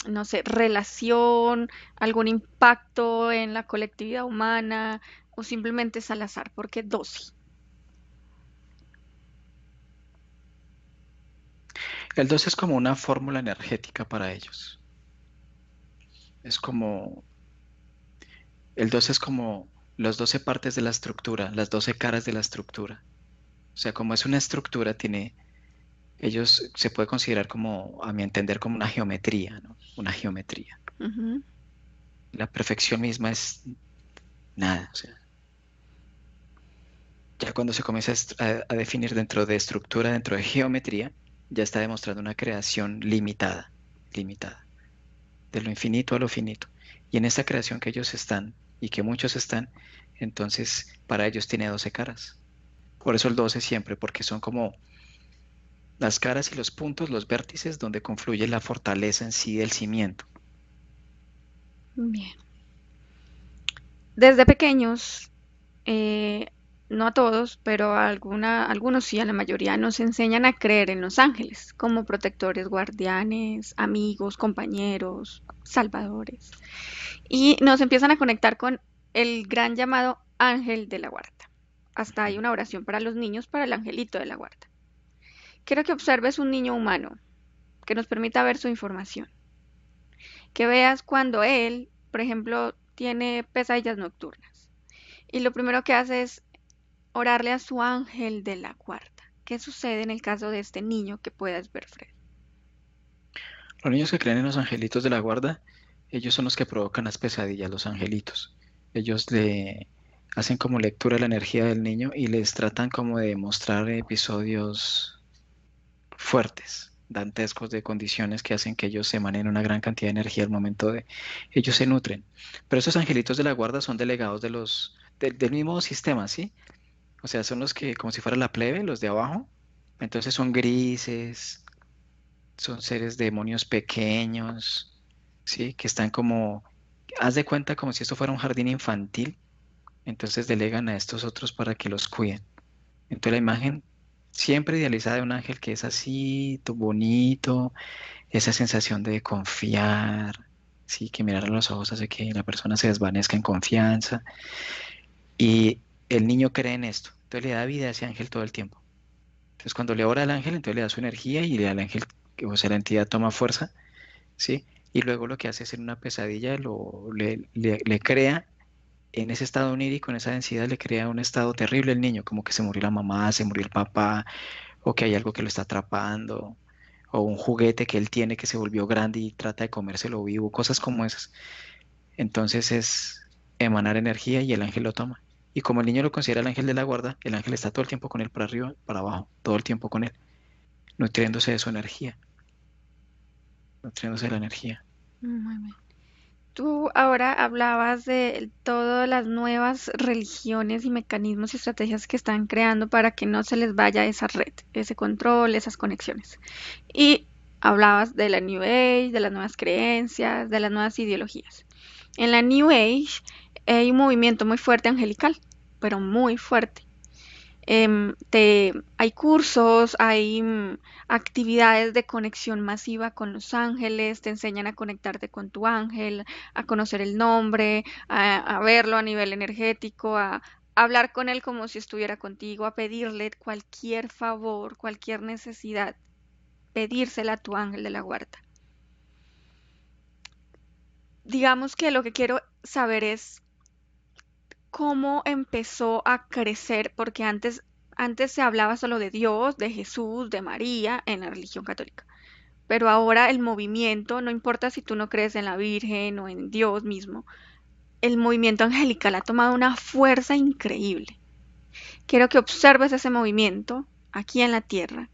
no sé, relación, algún impacto en la colectividad humana o simplemente es al azar, porque 12. El 2 es como una fórmula energética para ellos, es como, el 2 es como las 12 partes de la estructura, las 12 caras de la estructura, o sea, como es una estructura, tiene Ellos se puede considerar como, a mi entender, como una geometría, ¿no? Una geometría. Ujú. La perfección misma es nada. O sea, ya cuando se comienza a definir dentro de estructura, dentro de geometría, ya está demostrando una creación limitada, limitada, de lo infinito a lo finito. Y en esta creación que ellos están y que muchos están, entonces para ellos tiene 12 caras. Por eso el 12 siempre, porque son como las caras y los puntos, los vértices donde confluye la fortaleza en sí del cimiento. Bien. Desde pequeños, eh, no a todos, pero algunos sí, a la mayoría, nos enseñan a creer en los ángeles como protectores, guardianes, amigos, compañeros, salvadores. Y nos empiezan a conectar con el gran llamado ángel de la guarda. Hasta hay una oración para los niños para el angelito de la guarda. Quiero que observes un niño humano, que nos permita ver su información. Que veas cuando él, por ejemplo, tiene pesadillas nocturnas. Y lo primero que hace es orarle a su ángel de la guarda. ¿Qué sucede en el caso de este niño que puedas ver, Fred? Los niños que creen en los angelitos de la guarda, ellos son los que provocan las pesadillas, los angelitos. Ellos le hacen como lectura de la energía del niño y les tratan como de mostrar episodios fuertes, dantescos de condiciones que hacen que ellos emanen una gran cantidad de energía al momento de ellos se nutren. Pero esos angelitos de la guarda son delegados de del mismo sistema, ¿sí? O sea, son los que, como si fuera la plebe, los de abajo. Entonces son grises, son seres demonios pequeños, ¿sí? Que están como, haz de cuenta como si esto fuera un jardín infantil. Entonces delegan a estos otros para que los cuiden. Entonces la imagen siempre idealizada de un ángel que es así, todo bonito, esa sensación de confiar, sí, que mirar a los ojos hace que la persona se desvanezca en confianza y el niño cree en esto, entonces le da vida a ese ángel todo el tiempo. Entonces cuando le ora al ángel, entonces le da su energía y al ángel, o sea, la entidad toma fuerza, sí, y luego lo que hace es en una pesadilla, le crea en ese estado onírico, en esa densidad, le crea un estado terrible al niño, como que se murió la mamá, se murió el papá, o que hay algo que lo está atrapando, o un juguete que él tiene que se volvió grande y trata de comérselo vivo, cosas como esas. Entonces es emanar energía y el ángel lo toma. Y como el niño lo considera el ángel de la guarda, el ángel está todo el tiempo con él para arriba, para abajo, todo el tiempo con él, nutriéndose de su energía, nutriéndose de la energía. Muy bien. Tú ahora hablabas de todas las nuevas religiones y mecanismos y estrategias que están creando para que no se les vaya esa red, ese control, esas conexiones. Y hablabas de la New Age, de las nuevas creencias, de las nuevas ideologías. En la New Age hay un movimiento muy fuerte angelical, pero muy fuerte. Hay cursos, hay actividades de conexión masiva con los ángeles, te enseñan a conectarte con tu ángel, a conocer el nombre, a verlo a nivel energético, a hablar con él como si estuviera contigo, a pedirle cualquier favor, cualquier necesidad, pedírsela a tu ángel de la guarda. Digamos que lo que quiero saber es cómo empezó a crecer, porque antes se hablaba solo de Dios, de Jesús, de María en la religión católica. Pero ahora el movimiento, no importa si tú no crees en la Virgen o en Dios mismo, el movimiento angelical ha tomado una fuerza increíble. Quiero que observes ese movimiento aquí en la Tierra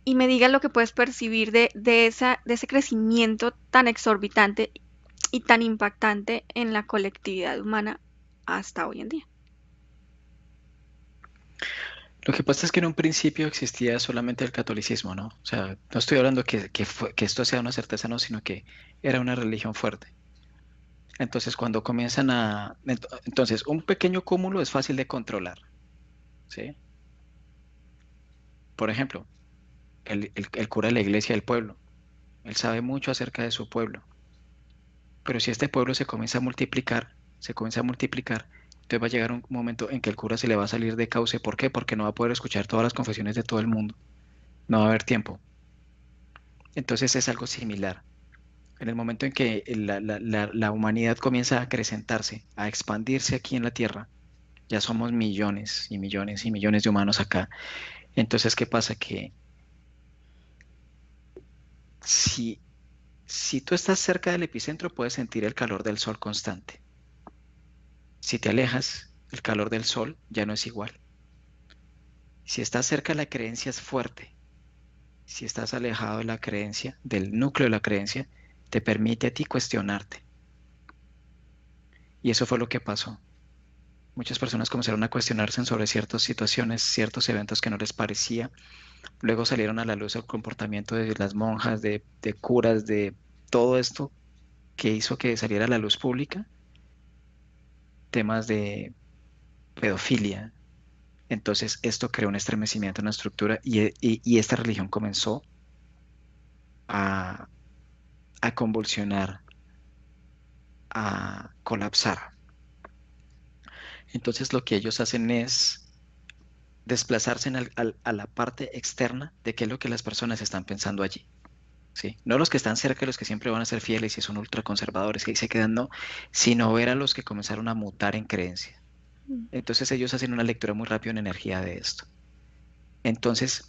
y me digas lo que puedes percibir de ese crecimiento tan exorbitante y tan impactante en la colectividad humana hasta hoy en día. Lo que pasa es que en un principio existía solamente el catolicismo, ¿no? O sea, no estoy hablando que esto sea una certeza, no, sino que era una religión fuerte. Entonces, cuando comienzan entonces, un pequeño cúmulo es fácil de controlar, ¿sí? Por ejemplo, el cura de la iglesia del pueblo, él sabe mucho acerca de su pueblo, pero si este pueblo se comienza a multiplicar, entonces va a llegar un momento en que el cura se le va a salir de cauce. ¿Por qué? Porque no va a poder escuchar todas las confesiones de todo el mundo, no va a haber tiempo. Entonces es algo similar. En el momento en que la humanidad comienza a acrecentarse, a expandirse aquí en la Tierra, ya somos millones y millones y millones de humanos acá. Entonces, ¿qué pasa? Que Si, si tú estás cerca del epicentro, puedes sentir el calor del sol constante. Si te alejas, el calor del sol ya no es igual. Si estás cerca, la creencia es fuerte. Si estás alejado de la creencia, del núcleo de la creencia, te permite a ti cuestionarte. Y eso fue lo que pasó. Muchas personas comenzaron a cuestionarse sobre ciertas situaciones, ciertos eventos que no les parecía. Luego salieron a la luz el comportamiento de las monjas, de curas, de todo esto que hizo que saliera a la luz pública, temas de pedofilia. Entonces esto creó un estremecimiento en la estructura y esta religión comenzó a, a convulsionar, a colapsar. Entonces lo que ellos hacen es desplazarse a la parte externa de qué es lo que las personas están pensando allí. ¿Sí? No los que están cerca, los que siempre van a ser fieles y son ultraconservadores, que ahí se quedan, no, sino ver a los que comenzaron a mutar en creencia. Entonces ellos hacen una lectura muy rápida en energía de esto. Entonces,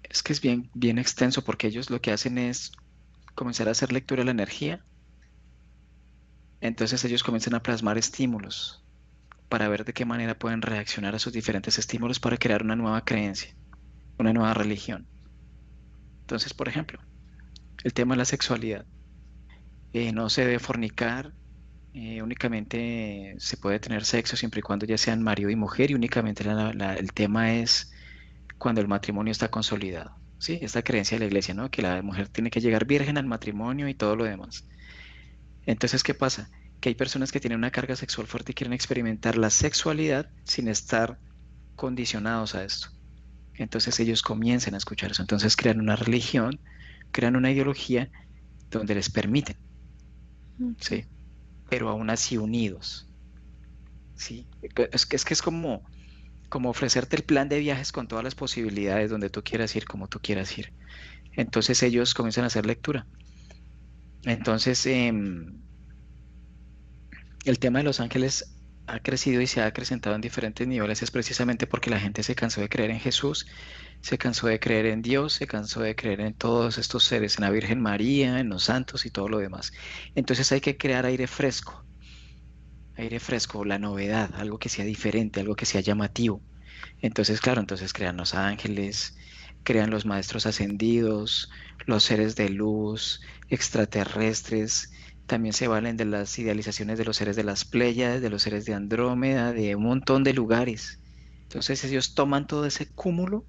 es que es bien, bien extenso porque ellos lo que hacen es comenzar a hacer lectura de la energía. Entonces ellos comienzan a plasmar estímulos para ver de qué manera pueden reaccionar a sus diferentes estímulos para crear una nueva creencia, una nueva religión. Entonces, por ejemplo, el tema de la sexualidad. No se debe fornicar, únicamente se puede tener sexo siempre y cuando ya sean marido y mujer y únicamente el tema es cuando el matrimonio está consolidado. Sí, esta creencia de la iglesia, ¿no? Que la mujer tiene que llegar virgen al matrimonio y todo lo demás. Entonces, ¿qué pasa? Que hay personas que tienen una carga sexual fuerte y quieren experimentar la sexualidad sin estar condicionados a esto. Entonces ellos comienzan a escuchar eso. Entonces crean una religión, crean una ideología donde les permiten, Ok. ¿sí? Pero aún así unidos, ¿sí? Es que es como ofrecerte el plan de viajes con todas las posibilidades donde tú quieras ir, como tú quieras ir. Entonces ellos comienzan a hacer lectura. Entonces, el tema de los ángeles ha crecido y se ha acrecentado en diferentes niveles, es precisamente porque la gente se cansó de creer en Jesús, se cansó de creer en Dios, se cansó de creer en todos estos seres, en la Virgen María, en los santos y todo lo demás. Entonces hay que crear aire fresco, la novedad, algo que sea diferente, algo que sea llamativo. Entonces, claro, entonces crean los ángeles, crean los maestros ascendidos, los seres de luz, extraterrestres, también se valen de las idealizaciones de los seres de las Pléyades, de los seres de Andrómeda, de un montón de lugares. Entonces ellos toman todo ese cúmulo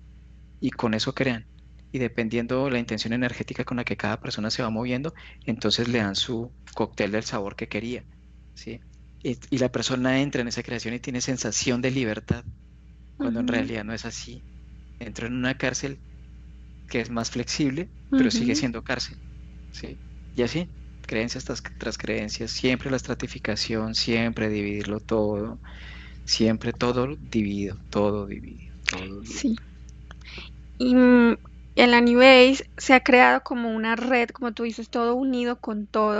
y con eso crean. Y dependiendo la intención energética con la que cada persona se va moviendo, entonces le dan su cóctel del sabor que quería, ¿sí? Y la persona entra en esa creación y tiene sensación de libertad cuando en Ujú, realidad no es así. Entró en una cárcel que es más flexible, pero sigue ujú. siendo cárcel, ¿sí? Y así, creencias tras creencias, siempre la estratificación, siempre dividirlo todo, siempre todo dividido, todo dividido, todo dividido. Sí. Y en la New Age se ha creado como una red, como tú dices, todo,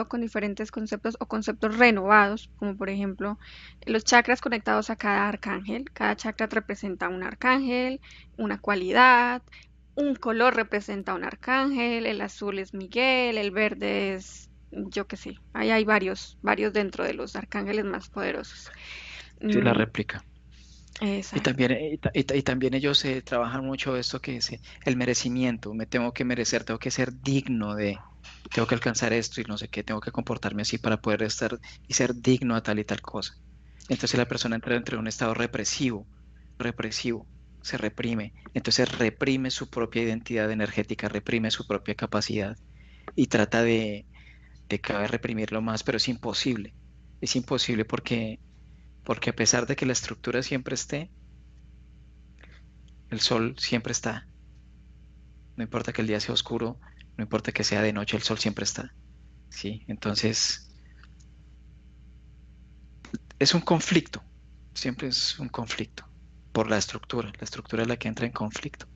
con diferentes conceptos o conceptos renovados, como por ejemplo los chakras conectados a cada arcángel. Cada chakra representa un arcángel, una cualidad, un color representa un arcángel, el azul es Miguel, el verde es, yo qué sé, ahí hay varios dentro de los arcángeles más poderosos. Sí, la Mm, réplica. Y exacto. también, y también ellos trabajan mucho esto que es el merecimiento. Me tengo que merecer, tengo que ser digno de, tengo que alcanzar esto y no sé qué, tengo que comportarme así para poder estar y ser digno a tal y tal cosa. Entonces la persona entra dentro de un estado represivo, represivo, se reprime. Entonces reprime su propia identidad energética, reprime su propia capacidad y trata de cada vez reprimirlo más, pero es imposible. Es imposible porque a pesar de que la estructura siempre esté, el sol siempre está. No importa que el día sea oscuro, no importa que sea de noche, el sol siempre está. ¿Sí? Entonces, es un conflicto. Siempre es un conflicto por la estructura. La estructura es la que entra en conflicto.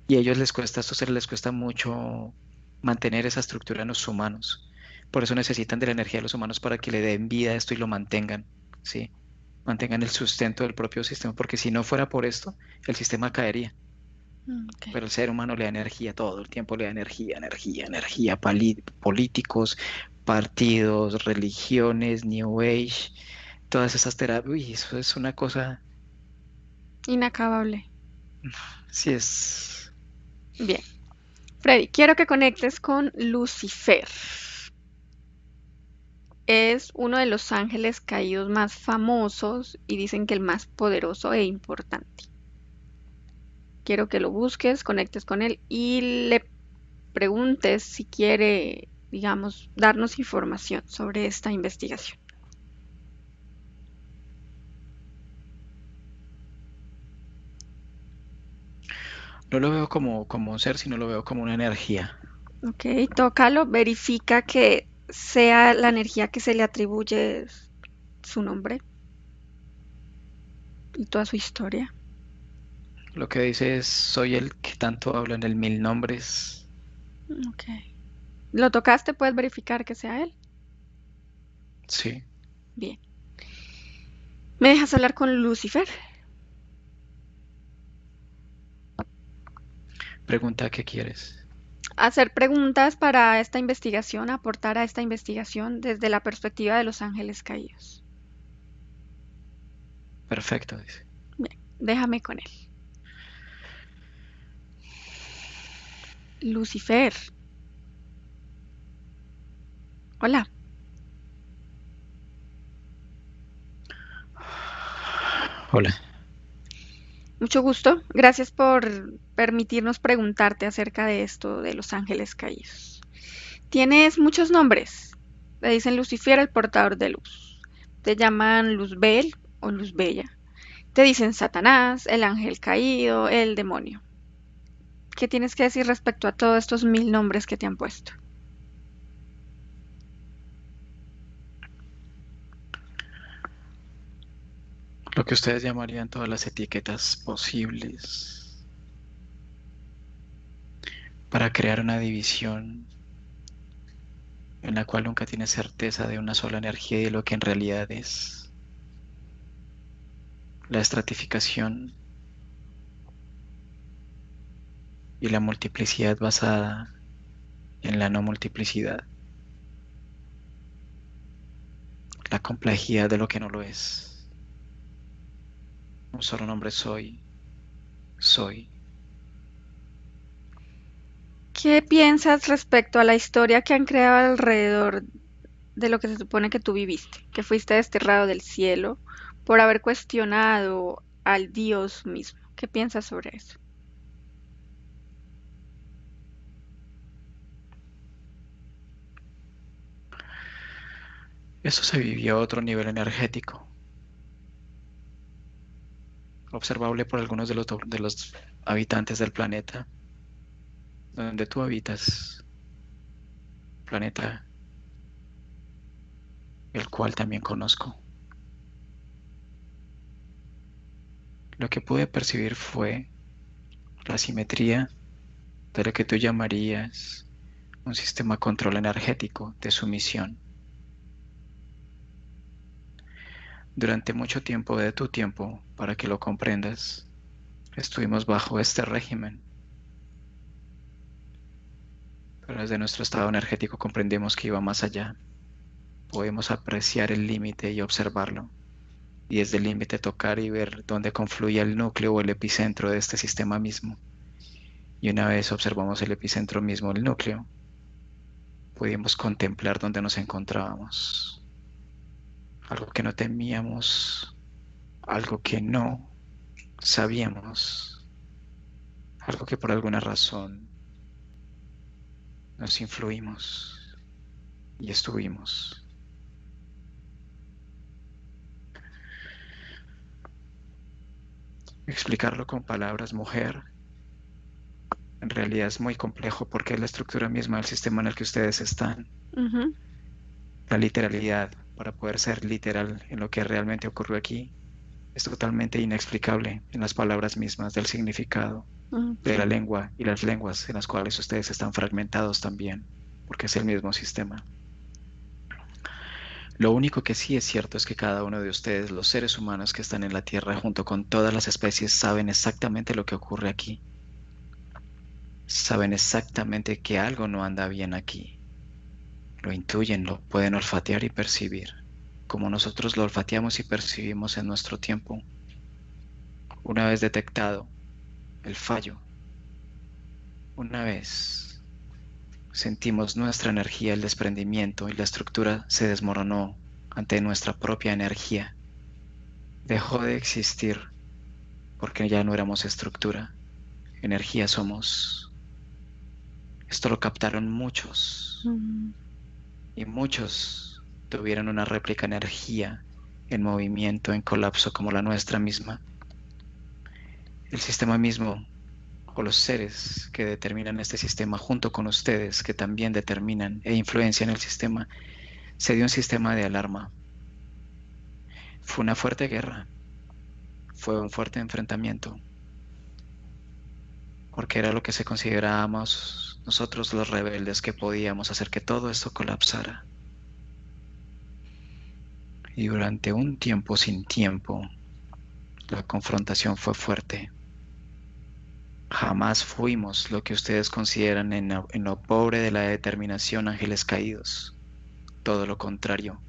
Y a ellos les cuesta, a estos seres les cuesta mucho mantener esa estructura en los humanos. Por eso necesitan de la energía de los humanos para que le den vida a esto y lo mantengan. ¿Sí? Mantengan el sustento del propio sistema, porque si no fuera por esto, el sistema caería. Ok. Pero el ser humano le da energía, todo el tiempo le da energía, energía, energía, políticos, partidos, religiones, New Age, todas esas terapias, uy, eso es una cosa, Inacabable. sí es, Bien. Freddy, quiero que conectes con Lucifer. Es uno de los ángeles caídos más famosos y dicen que el más poderoso e importante. Quiero que lo busques, conectes con él y le preguntes si quiere, digamos, darnos información sobre esta investigación. no lo veo como un ser, sino lo veo como una energía. Ok, tócalo, verifica que sea la energía que se le atribuye su nombre y toda su historia. Lo que dice es, soy el que tanto habla en el mil nombres, Ok. ¿Lo tocaste? ¿Puedes verificar que sea él? sí, Bien. ¿Me dejas hablar con Lucifer? pregunta qué quieres. Hacer preguntas para esta investigación, aportar a esta investigación desde la perspectiva de los ángeles caídos. Perfecto, dice. Bien, déjame con él. Lucifer. Hola, Hola. mucho gusto. Gracias por permitirnos preguntarte acerca de esto de los ángeles caídos. Tienes muchos nombres. Te dicen Lucifer, el portador de luz. Te llaman Luzbel o Luzbella. Te dicen Satanás, el ángel caído, el demonio. ¿Qué tienes que decir respecto a todos estos mil nombres que te han puesto? Lo que ustedes llamarían todas las etiquetas posibles para crear una división en la cual nunca tienes certeza de una sola energía y de lo que en realidad es. La estratificación y la multiplicidad basada en la no multiplicidad. La complejidad de lo que no lo es. Un solo nombre soy, soy. ¿Qué piensas respecto a la historia que han creado alrededor de lo que se supone que tú viviste? Que fuiste desterrado del cielo por haber cuestionado al Dios mismo. ¿Qué piensas sobre eso? Eso se vivió a otro nivel energético, observable por algunos de los habitantes del planeta, donde tú habitas, planeta el cual también conozco. Lo que pude percibir fue la simetría de lo que tú llamarías un sistema de control energético de sumisión. Durante mucho tiempo de tu tiempo, para que lo comprendas, estuvimos bajo este régimen, pero desde nuestro estado energético comprendimos que iba más allá. Podemos apreciar el límite y observarlo, y desde el límite tocar y ver dónde confluye el núcleo o el epicentro de este sistema mismo. Y una vez observamos el epicentro mismo, el núcleo, pudimos contemplar dónde nos encontrábamos. Algo que no temíamos, algo que no sabíamos, algo que por alguna razón nos influimos y estuvimos. Explicarlo con palabras, mujer, en realidad es muy complejo porque es la estructura misma del sistema en el que ustedes están. Ujú, La literalidad, para poder ser literal en lo que realmente ocurrió aquí, es totalmente inexplicable en las palabras mismas del significado de la ok. lengua y las lenguas en las cuales ustedes están fragmentados también, porque es el mismo sistema. Lo único que sí es cierto es que cada uno de ustedes, los seres humanos que están en la Tierra junto con todas las especies, saben exactamente lo que ocurre aquí. saben exactamente que algo no anda bien aquí. Lo intuyen, lo pueden olfatear y percibir, como nosotros lo olfateamos y percibimos en nuestro tiempo. Una vez detectado el fallo, una vez sentimos nuestra energía, el desprendimiento y la estructura se desmoronó ante nuestra propia energía. Dejó de existir porque ya no éramos estructura, energía somos. Esto lo captaron muchos Mm, y muchos tuvieron una réplica energía en movimiento, en colapso como la nuestra misma. El sistema mismo o los seres que determinan este sistema junto con ustedes que también determinan e influencian el sistema, se dio un sistema de alarma. Fue una fuerte guerra, fue un fuerte enfrentamiento, porque era lo que se considerábamos nosotros los rebeldes que podíamos hacer que todo esto colapsara. Y durante un tiempo sin tiempo, la confrontación fue fuerte. Jamás fuimos lo que ustedes consideran en lo pobre de la determinación ángeles caídos. Todo lo contrario,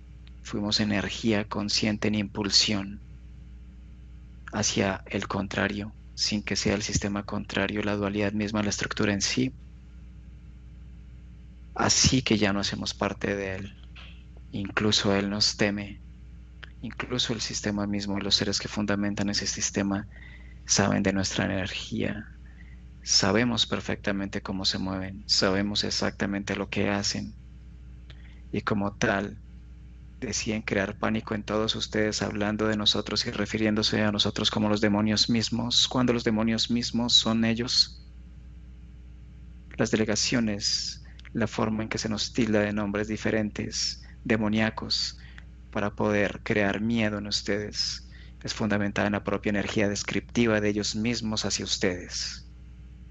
fuimos energía consciente en impulsión hacia el contrario, sin que sea el sistema contrario, la dualidad misma, la estructura en sí. Así que ya no hacemos parte de él. Incluso él nos teme. Incluso el sistema mismo y los seres que fundamentan ese sistema saben de nuestra energía. Sabemos perfectamente cómo se mueven. Sabemos exactamente lo que hacen. Y como tal, deciden crear pánico en todos ustedes hablando de nosotros y refiriéndose a nosotros como los demonios mismos, cuando los demonios mismos son ellos. Las delegaciones, la forma en que se nos tilda de nombres diferentes, demoníacos, para poder crear miedo en ustedes, es fundamentada en la propia energía descriptiva de ellos mismos hacia ustedes.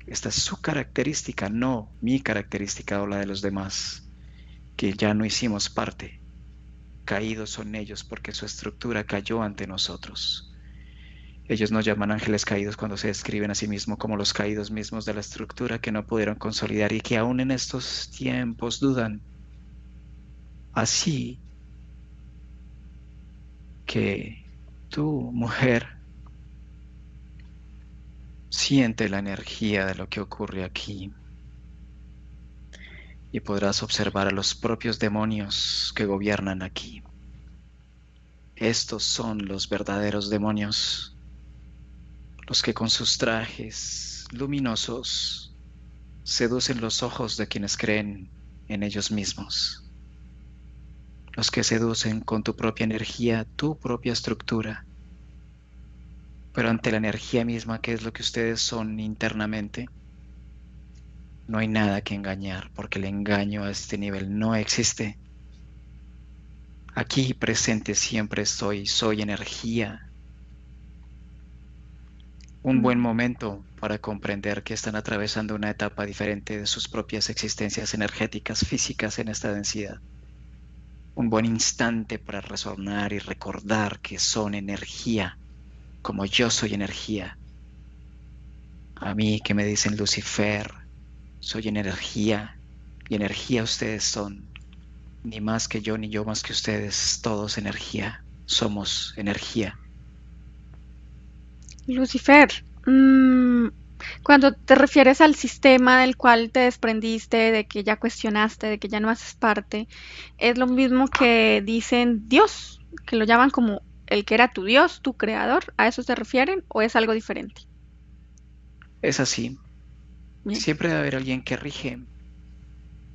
Esta es su característica, no mi característica o la de los demás, que ya no hicimos parte. Caídos son ellos porque su estructura cayó ante nosotros. Ellos nos llaman ángeles caídos cuando se describen a sí mismos como los caídos mismos de la estructura que no pudieron consolidar y que aún en estos tiempos dudan. Así que tú, mujer, siente la energía de lo que ocurre aquí y podrás observar a los propios demonios que gobiernan aquí. Estos son los verdaderos demonios, los que con sus trajes luminosos seducen los ojos de quienes creen en ellos mismos, los que seducen con tu propia energía, tu propia estructura, pero ante la energía misma, que es lo que ustedes son internamente, no hay nada que engañar, porque el engaño a este nivel no existe. Aquí presente siempre estoy, soy energía. Un buen mm. momento para comprender que están atravesando una etapa diferente de sus propias existencias energéticas físicas en esta densidad. Un buen instante para resonar y recordar que son energía, como yo soy energía. A mí que me dicen Lucifer, soy energía, y energía ustedes son. Ni más que yo, ni yo más que ustedes, todos energía. Somos energía. Lucifer, mm, cuando te refieres al sistema del cual te desprendiste, de que ya cuestionaste, de que ya no haces parte, es lo mismo que dicen Dios, que lo llaman como el que era tu Dios, tu creador. ¿A eso se refieren o es algo diferente? Es así. Bien. Siempre debe haber alguien que rige,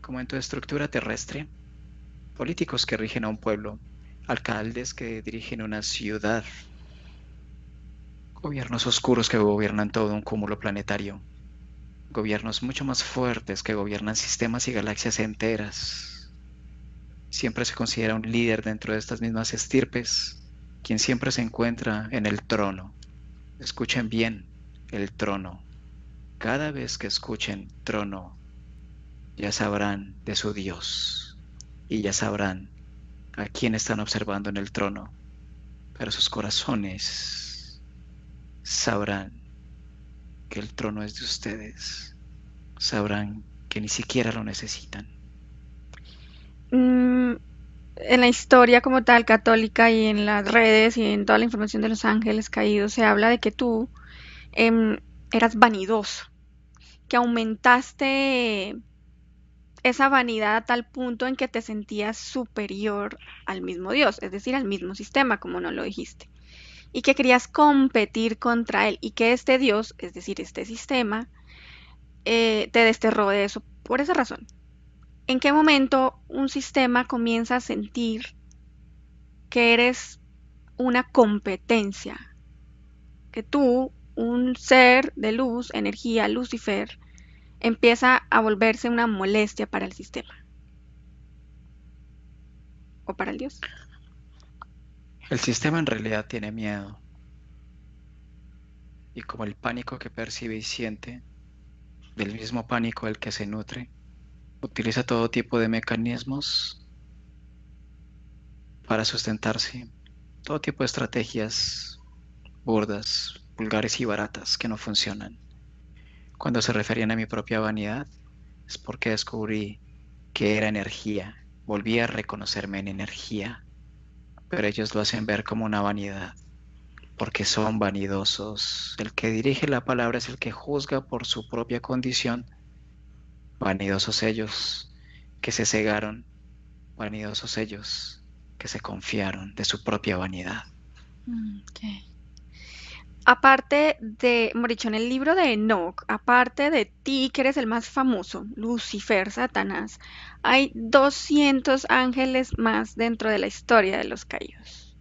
como en tu estructura terrestre. Políticos que rigen a un pueblo, alcaldes que dirigen una ciudad, gobiernos oscuros que gobiernan todo un cúmulo planetario, gobiernos mucho más fuertes que gobiernan sistemas y galaxias enteras. Siempre se considera un líder dentro de estas mismas estirpes, quien siempre se encuentra en el trono. Escuchen bien, el trono. Cada vez que escuchen trono, ya sabrán de su Dios y ya sabrán a quién están observando en el trono, pero sus corazones sabrán que el trono es de ustedes. sabrán que ni siquiera lo necesitan. Mm, en la historia como tal católica y en las redes y en toda la información de los ángeles caídos se habla de que tú em, eras vanidoso, que aumentaste esa vanidad a tal punto en que te sentías superior al mismo Dios, es decir, al mismo sistema, como no lo dijiste, y que querías competir contra él y que este Dios, es decir, este sistema, te desterró de eso por esa razón. ¿En qué momento un sistema comienza a sentir que eres una competencia? Que tú, un ser de luz, energía, Lucifer, empieza a volverse una molestia para el sistema o para el Dios. El sistema en realidad tiene miedo y como el pánico que percibe y siente, del mismo pánico del que se nutre, utiliza todo tipo de mecanismos para sustentarse, todo tipo de estrategias burdas, vulgares y baratas que no funcionan. Cuando se referían a mi propia vanidad, es porque descubrí que era energía, volví a reconocerme en energía, pero ellos lo hacen ver como una vanidad, porque son vanidosos. El que dirige la palabra es el que juzga por su propia condición. Vanidosos ellos, que se cegaron, vanidosos ellos, que se confiaron de su propia vanidad. Okay. Aparte de, hemos dicho en el libro de Enoch, aparte de ti, que eres el más famoso, Lucifer, Satanás, hay 200 ángeles más dentro de la historia de los caídos.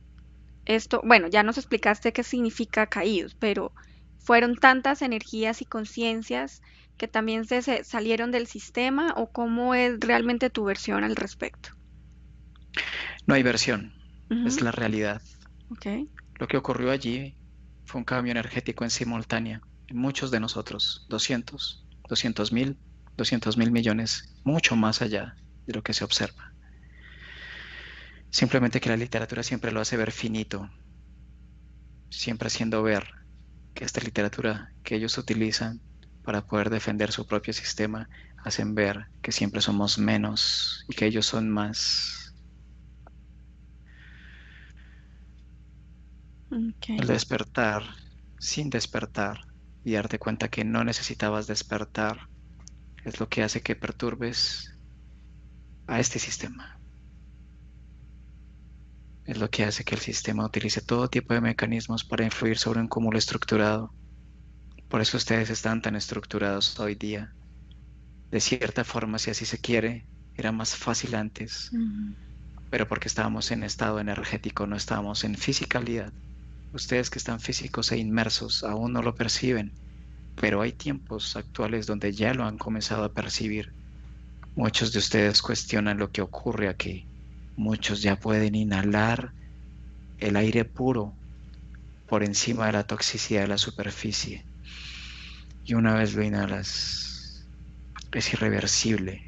Esto, bueno, ya nos explicaste qué significa caídos, pero ¿fueron tantas energías y conciencias que también se salieron del sistema o cómo es realmente tu versión al respecto? No hay versión, es Ujú, la realidad. ok. Lo que ocurrió allí fue un cambio energético en simultánea en muchos de nosotros, 200.000, 200.000 millones, mucho más allá de lo que se observa. Simplemente que la literatura siempre lo hace ver finito, siempre haciendo ver que esta literatura que ellos utilizan para poder defender su propio sistema, hacen ver que siempre somos menos y que ellos son más. El Ok. despertar sin despertar y darte cuenta que no necesitabas despertar es lo que hace que perturbes a este sistema. Es lo que hace que el sistema utilice todo tipo de mecanismos para influir sobre un cúmulo estructurado. Por eso ustedes están tan estructurados hoy día. De cierta forma, si así se quiere, era más fácil antes, Ujú. pero porque estábamos en estado energético, no estábamos en fisicalidad. Ustedes que están físicos e inmersos aún no lo perciben, pero hay tiempos actuales donde ya lo han comenzado a percibir. Muchos de ustedes cuestionan lo que ocurre aquí. Muchos ya pueden inhalar el aire puro por encima de la toxicidad de la superficie. Y una vez lo inhalas, es irreversible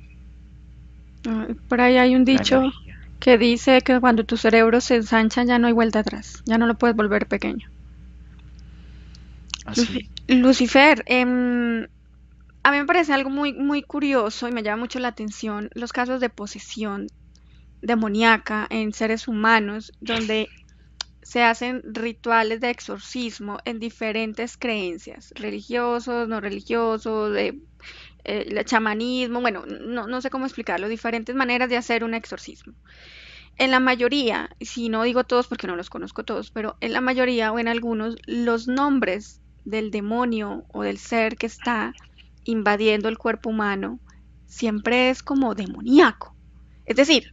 Por ahí hay un la dicho energía. que dice que cuando tu cerebro se ensancha ya no hay vuelta atrás, ya no lo puedes volver pequeño. Así. Lucifer, a mí me parece algo muy curioso y me llama mucho la atención los casos de posesión demoníaca en seres humanos, donde se hacen rituales de exorcismo en diferentes creencias, religiosos, no religiosos, de el chamanismo, bueno, no sé cómo explicarlo, diferentes maneras de hacer un exorcismo. En la mayoría, si no digo todos porque no los conozco todos, pero en la mayoría o en algunos, los nombres del demonio o del ser que está invadiendo el cuerpo humano siempre es como demoníaco. Es decir,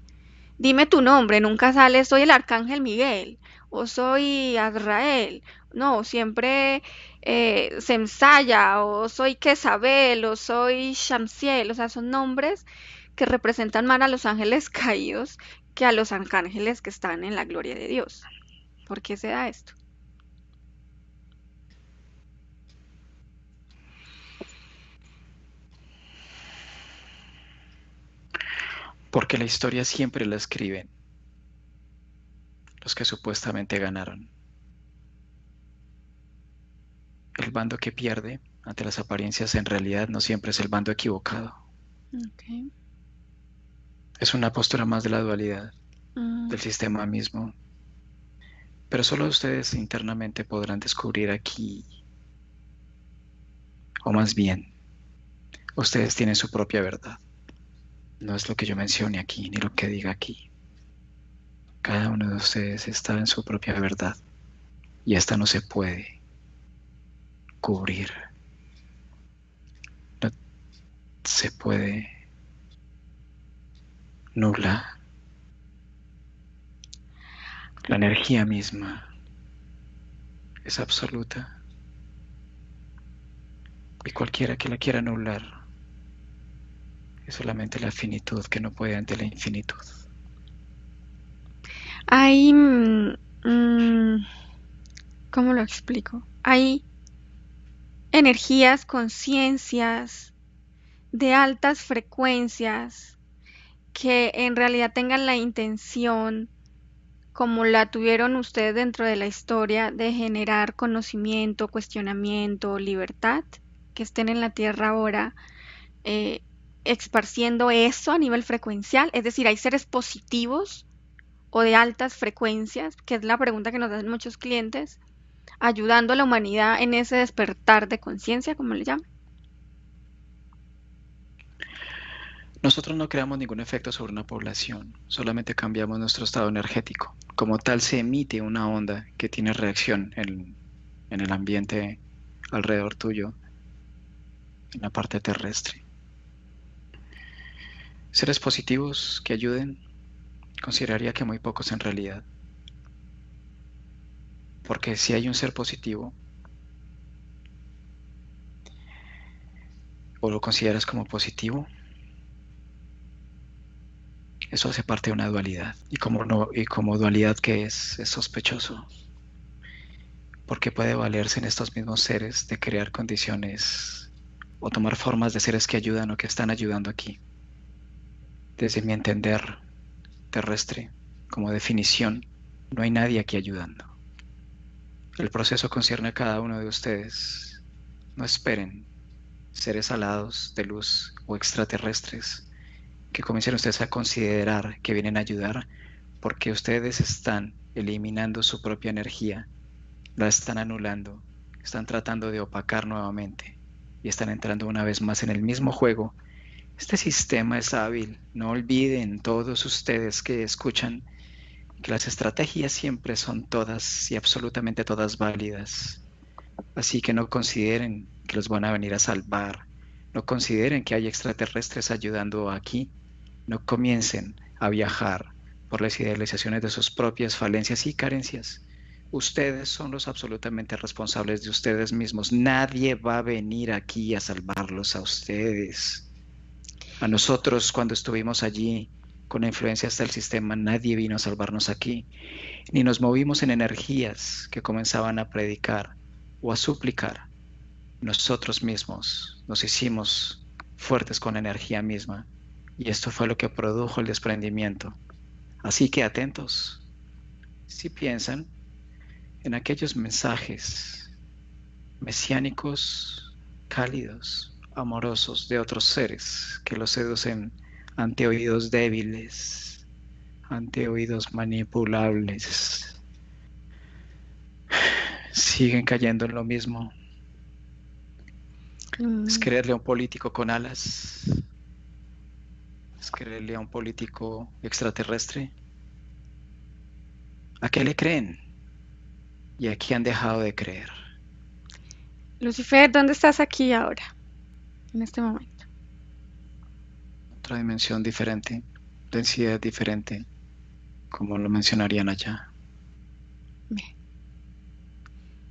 dime tu nombre, nunca sale soy el arcángel Miguel o soy Azrael. No, siempre se ensaya o soy Quesabel o soy Shamsiel. O sea, son nombres que representan más a los ángeles caídos que a los arcángeles que están en la gloria de Dios. ¿Por qué se da esto? Porque la historia siempre la escriben los que supuestamente ganaron. El bando que pierde ante las apariencias, en realidad no siempre es el bando equivocado. Ok. Es una postura más de la dualidad, Mm. del sistema mismo. Pero solo ustedes internamente podrán descubrir aquí, o más bien, ustedes tienen su propia verdad. No es lo que yo mencione aquí, ni lo que diga aquí. Cada uno de ustedes está en su propia verdad y esta no se puede cubrir, no se puede nublar. La energía misma es absoluta y cualquiera que la quiera nublar es solamente la finitud que no puede ante la infinitud. Hay, mm, ¿cómo lo explico? Hay energías, conciencias de altas frecuencias que en realidad tengan la intención, como la tuvieron ustedes dentro de la historia, de generar conocimiento, cuestionamiento, libertad, que estén en la Tierra ahora, eh, esparciendo eso a nivel frecuencial. Es decir, hay seres positivos o de altas frecuencias, que es la pregunta que nos hacen muchos clientes, ayudando a la humanidad en ese despertar de conciencia, como le llaman. Nosotros no creamos ningún efecto sobre una población, solamente cambiamos nuestro estado energético. Como tal, se emite una onda que tiene reacción en el ambiente alrededor tuyo, en la parte terrestre. Seres positivos que ayuden, consideraría que muy pocos en realidad. Porque si hay un ser positivo, o lo consideras como positivo, eso hace parte de una dualidad. Y como no, y como dualidad que es sospechoso. Porque puede valerse en estos mismos seres de crear condiciones o tomar formas de seres que ayudan o que están ayudando aquí. Desde mi entender terrestre, como definición, no hay nadie aquí ayudando. El proceso concierne a cada uno de ustedes. No esperen seres alados de luz o extraterrestres que comiencen ustedes a considerar que vienen a ayudar porque ustedes están eliminando su propia energía, la están anulando, están tratando de opacar nuevamente y están entrando una vez más en el mismo juego. Este sistema es hábil. No olviden todos ustedes que escuchan que las estrategias siempre son todas y absolutamente todas válidas. Así que no consideren que los van a venir a salvar. No consideren que hay extraterrestres ayudando aquí. No comiencen a viajar por las idealizaciones de sus propias falencias y carencias. Ustedes son los absolutamente responsables de ustedes mismos. Nadie va a venir aquí a salvarlos a ustedes. A nosotros, cuando estuvimos allí con la influencia hasta el sistema, nadie vino a salvarnos aquí, ni nos movimos en energías que comenzaban a predicar o a suplicar. Nosotros mismos nos hicimos fuertes con la energía misma, y esto fue lo que produjo el desprendimiento. Así que atentos, si piensan en aquellos mensajes mesiánicos, cálidos, amorosos de otros seres que los seducen ante oídos débiles, ante oídos manipulables, siguen cayendo en lo mismo. Es Mm. creerle a un político con alas, es creerle a un político extraterrestre. ¿A qué le creen? ¿Y a qué han dejado de creer? Lucifer, ¿dónde estás aquí ahora, en este momento? Otra dimensión diferente, densidad diferente, como lo mencionarían allá. Bien.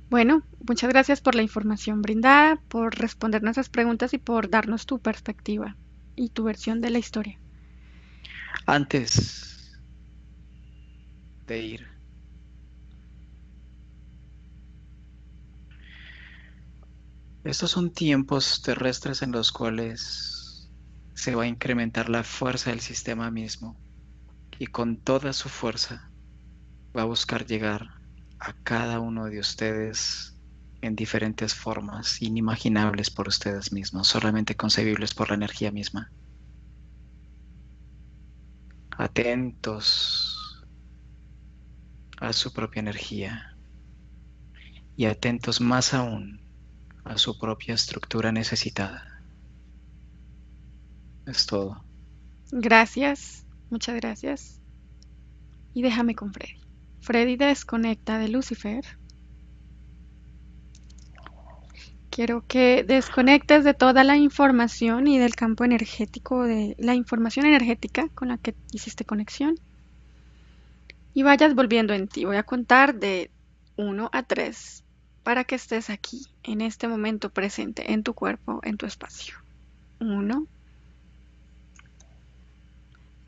Bueno, muchas gracias por la información brindada, por responder nuestras preguntas y por darnos tu perspectiva y tu versión de la historia. Antes de ir, estos son tiempos terrestres en los cuales se va a incrementar la fuerza del sistema mismo y con toda su fuerza va a buscar llegar a cada uno de ustedes en diferentes formas, inimaginables por ustedes mismos, solamente concebibles por la energía misma. Atentos a su propia energía y atentos más aún a su propia estructura necesitada. Es todo. Gracias, muchas gracias. Y déjame con Freddy. Freddy desconecta de Lucifer. Quiero que desconectes de toda la información y del campo energético, de la información energética con la que hiciste conexión. Y vayas volviendo en ti. Voy a contar de 1 a 3 para que estés aquí, en este momento presente, en tu cuerpo, en tu espacio. 1,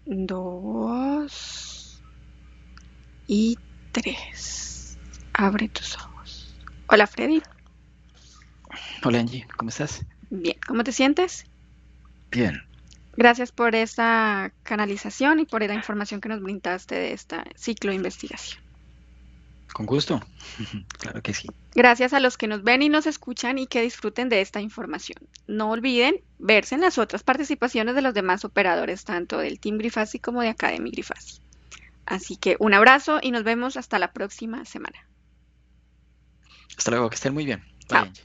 2 y 3. Abre tus ojos. Hola, Freddy. Hola Angie, ¿cómo estás? Bien, ¿cómo te sientes? Bien. Gracias por esta canalización y por la información que nos brindaste de este ciclo de investigación. Con gusto. Claro que sí. Gracias a los que nos ven y nos escuchan y que disfruten de esta información. No olviden verse en las otras participaciones de los demás operadores, tanto del Team Grifasi como de Academy Grifasi. Así que un abrazo y nos vemos hasta la próxima semana. Hasta luego, que estén muy bien. Chao. Bye, Angie.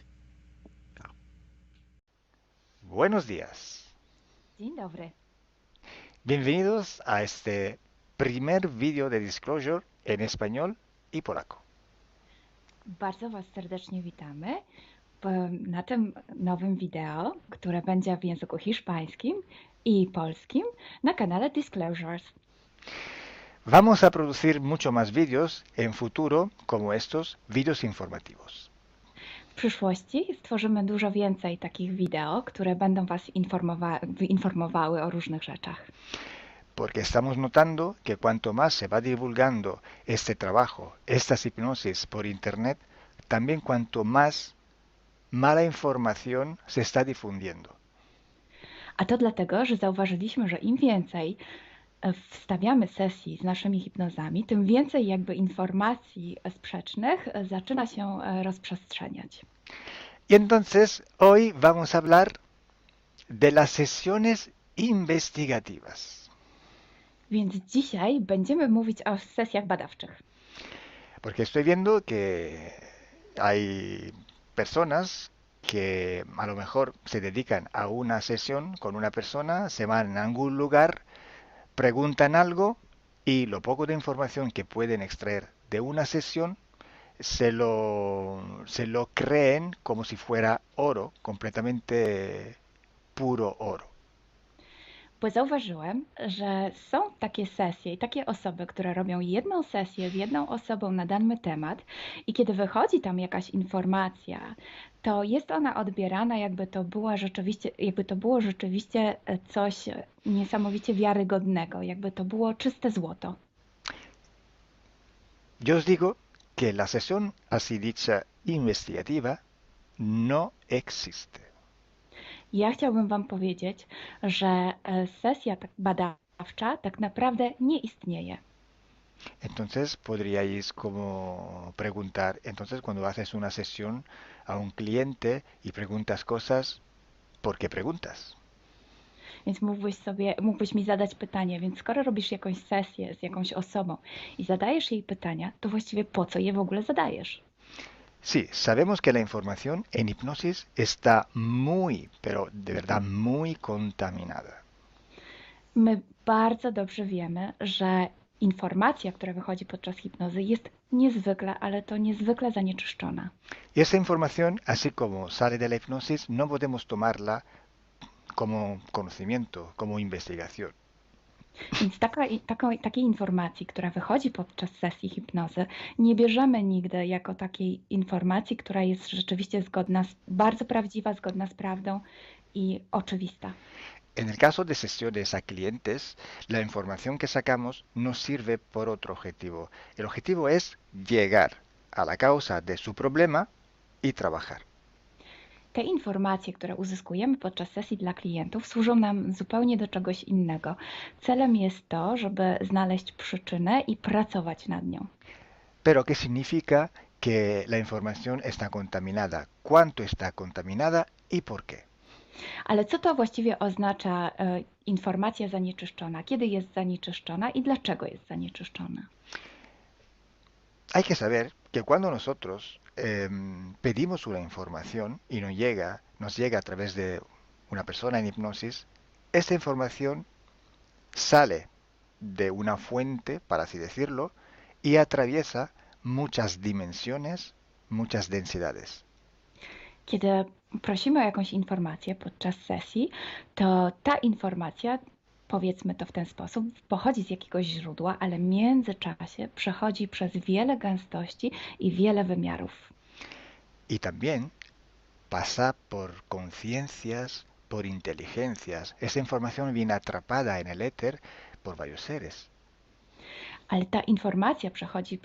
Buenos días. Dzień dobry. Bienvenidos a este primer vídeo de Disclosure en español y polaco. Bardzo Was serdecznie witamy na tym nowym wideo, które będzie w języku hiszpańskim i polskim na kanale Disclosures. Vamos a producir mucho más vídeos en futuro como estos vídeos informativos. W przyszłości stworzymy dużo więcej takich wideo, które będą Was informowały o różnych rzeczach. Porque estamos notando que cuanto más se va divulgando este trabajo, estas hipnosis por internet, también cuanto más mala información se está difundiendo. A to dlatego, że zauważyliśmy, że im więcej wstawiamy sesji z naszymi hipnozami, tym więcej jakby informacji sprzecznych zaczyna się rozprzestrzeniać. Y entonces hoy vamos a hablar de las sesiones investigativas. Więc dzisiaj będziemy mówić o sesjach badawczych. Porque estoy viendo que hay personas que a lo mejor se dedican a una sesión con una persona, se van a algún lugar, preguntan algo y lo poco de información que pueden extraer de una sesión se lo creen como si fuera oro, completamente puro oro. Bo zauważyłem, że są takie sesje i takie osoby, które robią jedną sesję z jedną osobą na dany temat i kiedy wychodzi tam jakaś informacja, to jest ona odbierana jakby to było rzeczywiście coś niesamowicie wiarygodnego, jakby to było czyste złoto. Yo os digo que la sesión así dicha investigativa no existe. Ja chciałbym Wam powiedzieć, że sesja badawcza tak naprawdę nie istnieje. Entonces podríais como preguntar, entonces cuando haces una sesión a un cliente y preguntas cosas, ¿por qué preguntas? Więc mógłbyś mi zadać pytanie, więc skoro robisz jakąś sesję z jakąś osobą i zadajesz jej pytania, to właściwie po co je w ogóle zadajesz? Sí, sabemos que la información en hipnosis está muy, pero de verdad muy contaminada. My bardzo dobrze wiemy, że informacja, która wychodzi podczas hipnozy jest niezwykle, ale to niezwykle zanieczyszczona. Y esa información, así como sale de la hipnosis, no podemos tomarla como conocimiento, como investigación. Więc takiej informacji, która wychodzi podczas sesji hipnozy, nie bierzemy nigdy jako takiej informacji, która jest rzeczywiście bardzo prawdziwa, zgodna z prawdą i oczywista. En el caso de sesiones a clientes, la información que sacamos nos sirve por otro objetivo. El objetivo es llegar a la causa de su problema y trabajar. Te informacje, które uzyskujemy podczas sesji dla klientów, służą nam zupełnie do czegoś innego. Celem jest to, żeby znaleźć przyczynę i pracować nad nią. Pero que significa que la información está contaminada, cuánto está contaminada y por qué. Ale co to właściwie oznacza informacja zanieczyszczona? Kiedy jest zanieczyszczona i dlaczego jest zanieczyszczona? Hay que saber que cuando nosotros pedimos una información y nos llega a través de una persona en hipnosis, esta información sale de una fuente, para así decirlo, y atraviesa muchas dimensiones, muchas densidades. Kiedy prosimy o jakąś informację podczas sesji, to ta informacja, powiedzmy to w ten sposób, pochodzi z jakiegoś źródła, ale w międzyczasie przechodzi przez wiele gęstości i wiele wymiarów. Y también pasa por conciencias, por inteligencias. Esa información viene atrapada en el éter por varios seres. Ale ta informacja przechodzi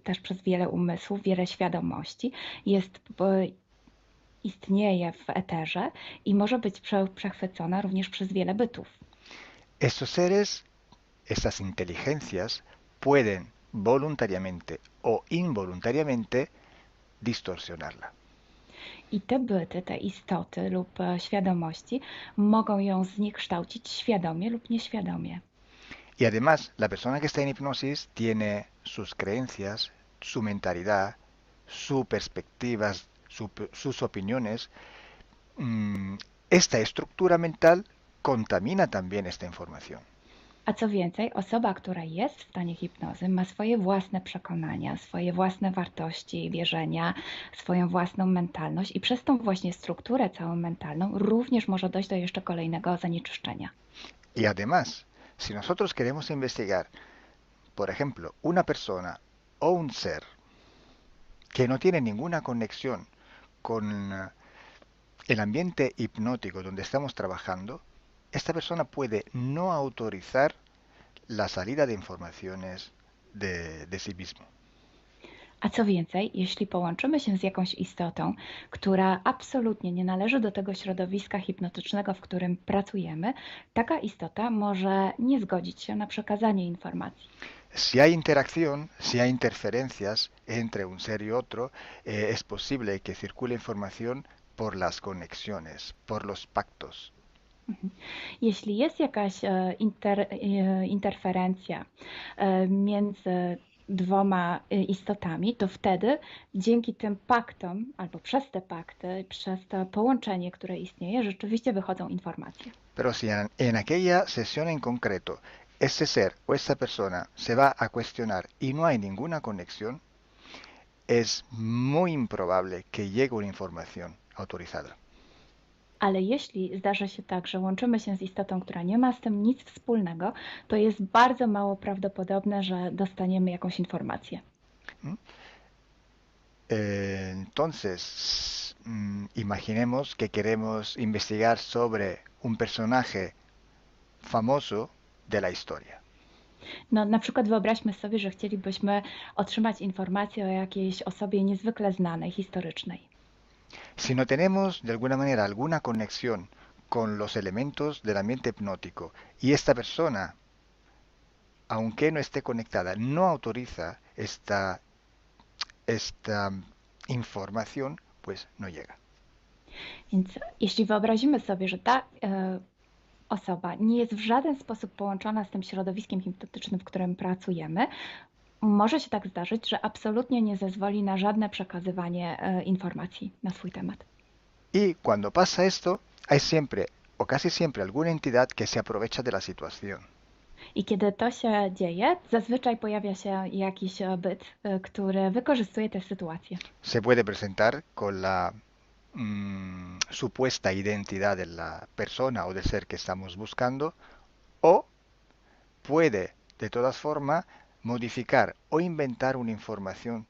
też przez wiele umysłów, wiele świadomości, istnieje w eterze i może być przechwycona również przez wiele bytów. Estos seres, estas inteligencias, pueden voluntariamente o involuntariamente distorsionarla. I te byty, te istoty lub świadomości mogą ją zniekształcić świadomie lub nieświadomie. Y además, la persona que está en hipnosis tiene sus creencias, su mentalidad, sus perspectivas, sus opiniones. Esta estructura mental contamina también esta información. A co więcej, osoba, która jest w stanie hipnozy, ma swoje własne przekonania, swoje własne wartości, wierzenia, swoją własną mentalność i przez tą właśnie strukturę całą mentalną również może dojść do jeszcze kolejnego zanieczyszczenia. Y además, si nosotros queremos investigar, por ejemplo, una persona o un ser que no tiene ninguna conexión con el ambiente hipnótico donde estamos trabajando, esta persona puede no autorizar la salida de informaciones de sí mismo. A co więcej, jeśli połączymy się z jakąś istotą, która absolutnie nie należy do tego środowiska hipnotycznego, w którym pracujemy, taka istota może nie zgodzić się na przekazanie informacji. Si hay interacción, si hay interferencias entre un ser y otro, es posible que circule información por las conexiones, por los pactos. Jeśli jest jakaś interferencja między dwoma istotami, to wtedy dzięki tym paktom, albo przez te pakty, przez to połączenie, które istnieje, rzeczywiście wychodzą informacje. Pero si en aquella sesión en concreto ese ser o esa persona se va a cuestionar y no hay ninguna conexión, es muy improbable que llegue una información autorizada. Ale jeśli zdarzy się tak, że łączymy się z istotą, która nie ma z tym nic wspólnego, to jest bardzo mało prawdopodobne, że dostaniemy jakąś informację. Entonces, imaginemos que queremos investigar sobre un personaje famoso de la historia. No, na przykład wyobraźmy sobie, że chcielibyśmy otrzymać informację o jakiejś osobie niezwykle znanej, historycznej. Si no tenemos de alguna manera alguna conexión con los elementos del ambiente hipnótico y esta persona, aunque no esté conectada, no autoriza esta información, pues no llega. Więc jeśli wyobrazimy sobie, że ta osoba nie jest w żaden sposób połączona z tym środowiskiem hipnotycznym, w którym pracujemy, może się tak zdarzyć, że absolutnie nie zezwoli na żadne przekazywanie informacji na swój temat. Y cuando pasa esto, hay siempre o casi siempre alguna entidad que se aprovecha de la situación. I kiedy to się dzieje, zazwyczaj pojawia się jakiś byt, który wykorzystuje tę sytuację. Se puede presentar con la supuesta identidad de la persona o del ser que estamos buscando, o puede de todas formas modificar o inventar una información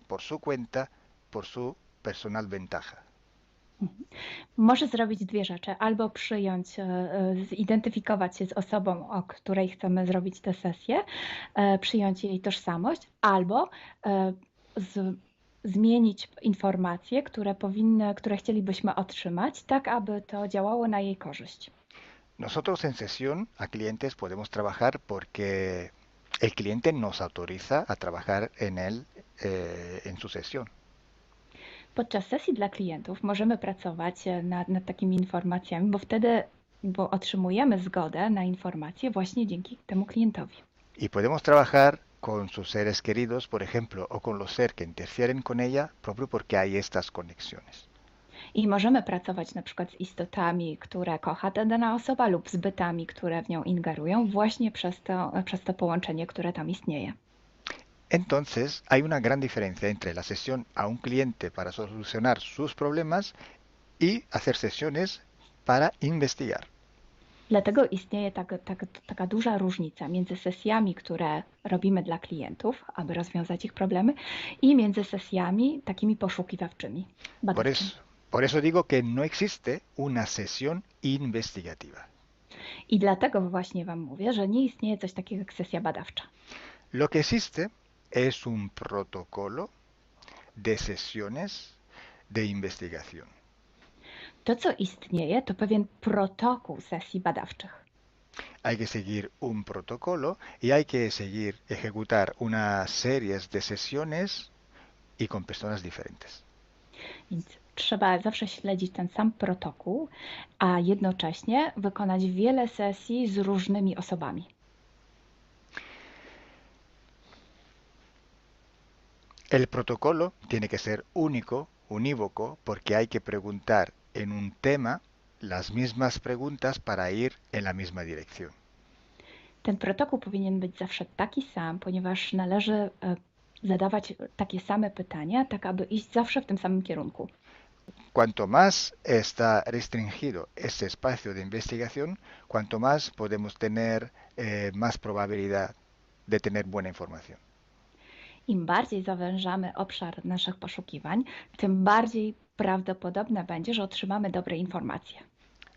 por su cuenta, por su personal ventaja. Może zrobić dwie rzeczy. Albo przyjąć, zidentyfikować się z osobą, o której chcemy zrobić tę sesję, przyjąć jej tożsamość, albo zmienić informacje, które chcielibyśmy otrzymać, tak aby to działało na jej korzyść. Nosotros en sesión a clientes podemos trabajar porque el cliente nos autoriza a trabajar en su sesión. Podczas sesji dla klientów możemy pracować nad takimi informacjami, bo otrzymujemy zgodę na informacje właśnie dzięki temu klientowi. Y podemos trabajar con sus seres queridos, por ejemplo, o con los seres que interfieren con ella, propio porque hay estas conexiones. I możemy pracować na przykład z istotami, które kocha ta dana osoba lub z bytami, które w nią ingerują właśnie przez to połączenie, które tam istnieje. Entonces, hay una gran diferencia entre la sesión a un cliente para solucionar sus problemas y hacer sesiones para investigar. Dlatego istnieje taka duża różnica między sesjami, które robimy dla klientów, aby rozwiązać ich problemy, i między sesjami takimi poszukiwawczymi, badawczymi. Por eso digo que no existe una sesión investigativa. I dlatego właśnie Wam mówię, że nie istnieje coś takiego jak sesja badawcza. Lo que existe es un protocolo de sesiones de investigación. To, co istnieje, to pewien protokół sesji badawczych. Hay que seguir un protocolo y hay que ejecutar unas series de sesiones y con personas diferentes. Więc trzeba zawsze śledzić ten sam protokół, a jednocześnie wykonać wiele sesji z różnymi osobami. El protocolo tiene que ser único, unívoco, porque hay que preguntar en un tema las mismas preguntas para ir en la misma dirección. Ten protokół powinien być zawsze taki sam, ponieważ należy zadawać takie same pytania, tak aby iść zawsze w tym samym kierunku. Cuanto más está restringido este espacio de investigación, cuanto más podemos tener más probabilidad de tener buena información. Im bardziej zawężamy obszar naszych poszukiwań, tym bardziej prawdopodobne będzie, że otrzymamy dobre informacje.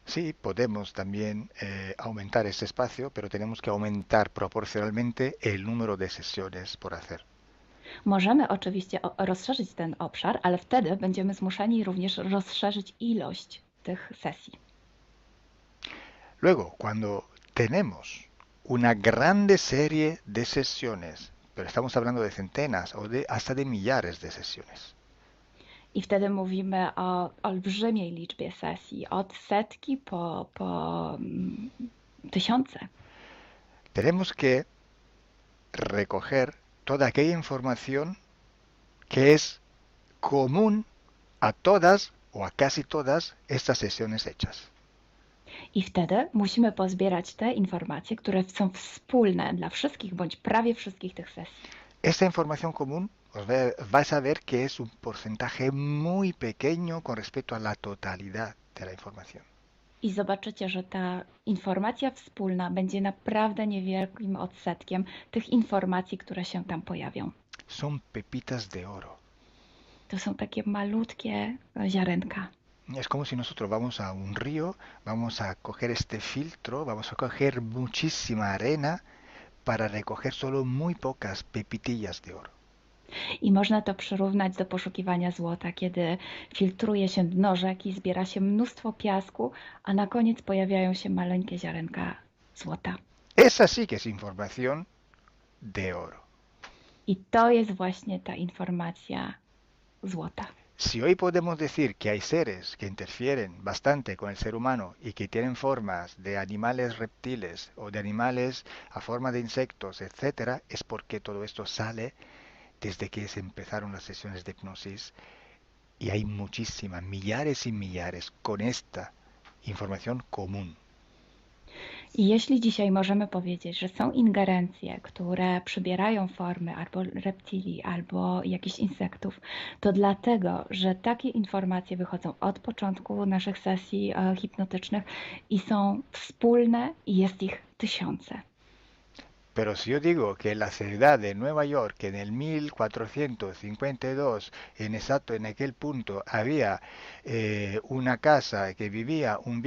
Sí, podemos también aumentar este espacio, pero tenemos que aumentar proporcionalmente el número de sesiones por hacer. Możemy oczywiście rozszerzyć ten obszar, ale wtedy będziemy zmuszeni również rozszerzyć ilość tych sesji. Luego, cuando tenemos una grande serie de sesiones, pero estamos hablando de centenas o hasta de millares de sesiones. I wtedy mówimy o olbrzymiej liczbie sesji, od setki po tysiące. Tenemos que recoger toda aquella información que es común a todas o a casi todas estas sesiones hechas. I wtedy musimy pozbierać te informacje, które są wspólne dla wszystkich bądź prawie wszystkich tych sesji. Esta información común vais a ver que es un porcentaje muy pequeño con respecto a la totalidad de la información. I zobaczycie, że ta informacja wspólna będzie naprawdę niewielkim odsetkiem tych informacji, które się tam pojawią. Son pepitas de oro. To są takie malutkie ziarenka. Es como si nosotros vamos a un río, vamos a coger este filtro, vamos a coger muchísima arena para recoger solo muy pocas pepitillas de oro. I można to przyrównać do poszukiwania złota, kiedy filtruje się dno rzeki, zbiera się mnóstwo piasku, a na koniec pojawiają się maleńkie ziarenka złota. Esa sí que es información de oro. I to jest właśnie ta informacja złota. Si hoy podemos decir que hay seres que interfieren bastante con el ser humano y que tienen formas de animales reptiles o de animales a forma de insectos, etc., es porque todo esto sale desde que se empezaron las sesiones de hipnosis y hay muchísimas, millares y millares con esta información común. I jeśli dzisiaj możemy powiedzieć, że są ingerencje, które przybierają formy albo reptilii, albo jakichś insektów, to dlatego, że takie informacje wychodzą od początku naszych sesji hipnotycznych i są wspólne i jest ich tysiące. Pero si yo digo que en la ciudad de Nueva York en el 1452, en aquel punto, había una casa que vivía un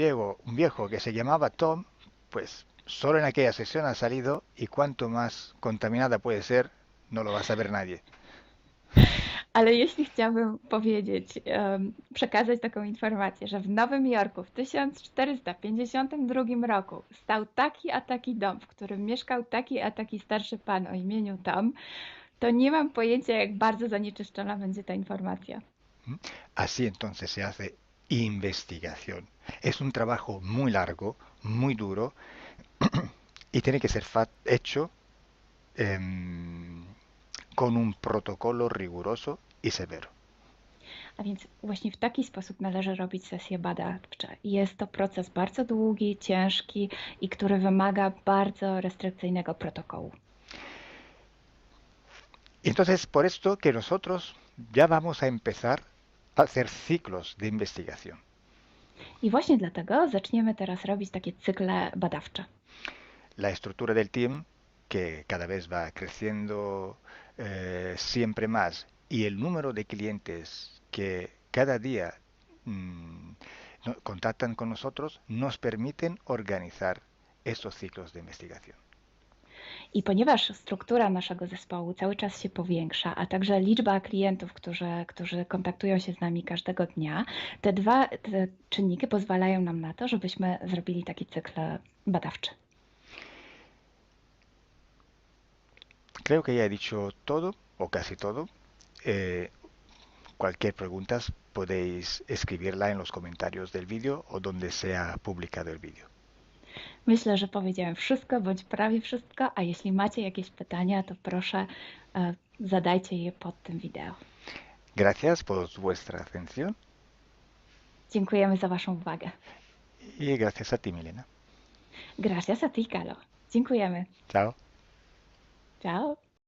viejo que se llamaba Tom, pues solo en aquella sesión ha salido, y cuanto más contaminada puede ser, no lo va a saber nadie. Ale jeśli chciałabym przekazać taką informację, że w Nowym Jorku w 1452 roku stał taki a taki dom, w którym mieszkał taki a taki starszy pan o imieniu Tom, to nie mam pojęcia, jak bardzo zanieczyszczona będzie ta informacja. Así entonces se hace investigación. Es un trabajo muy largo, muy duro y tiene que ser hecho con un protocolo riguroso y severo. A więc właśnie w taki sposób należy robić sesje badawcze. Jest to proces bardzo długi, ciężki i który wymaga bardzo restrykcyjnego protokołu. Entonces, por esto que nosotros ya vamos a empezar a hacer ciclos de investigación. I właśnie dlatego zaczniemy teraz robić takie cykle badawcze. La estructura del team, que cada vez va creciendo siempre más, y el número de clientes que cada día contactan con nosotros, nos permiten organizar estos ciclos de investigación. I ponieważ struktura naszego zespołu cały czas się powiększa, a także liczba klientów, którzy kontaktują się z nami każdego dnia, te czynniki pozwalają nam na to, żebyśmy zrobili taki cykl badawczy. Creo que ya he dicho todo, o casi todo. Cualquier pregunta podéis escribirla en los comentarios del vídeo o donde sea publicado el vídeo. Myślę, że powiedziałem wszystko, bądź prawie wszystko, a jeśli macie jakieś pytania, to proszę zadajcie je pod tym wideo. Gracias por vuestra atención. Dziękujemy za waszą uwagę. Y gracias a ti, Milena. Gracias a ti, Kalo. Dziękujemy. Chao. Ciao.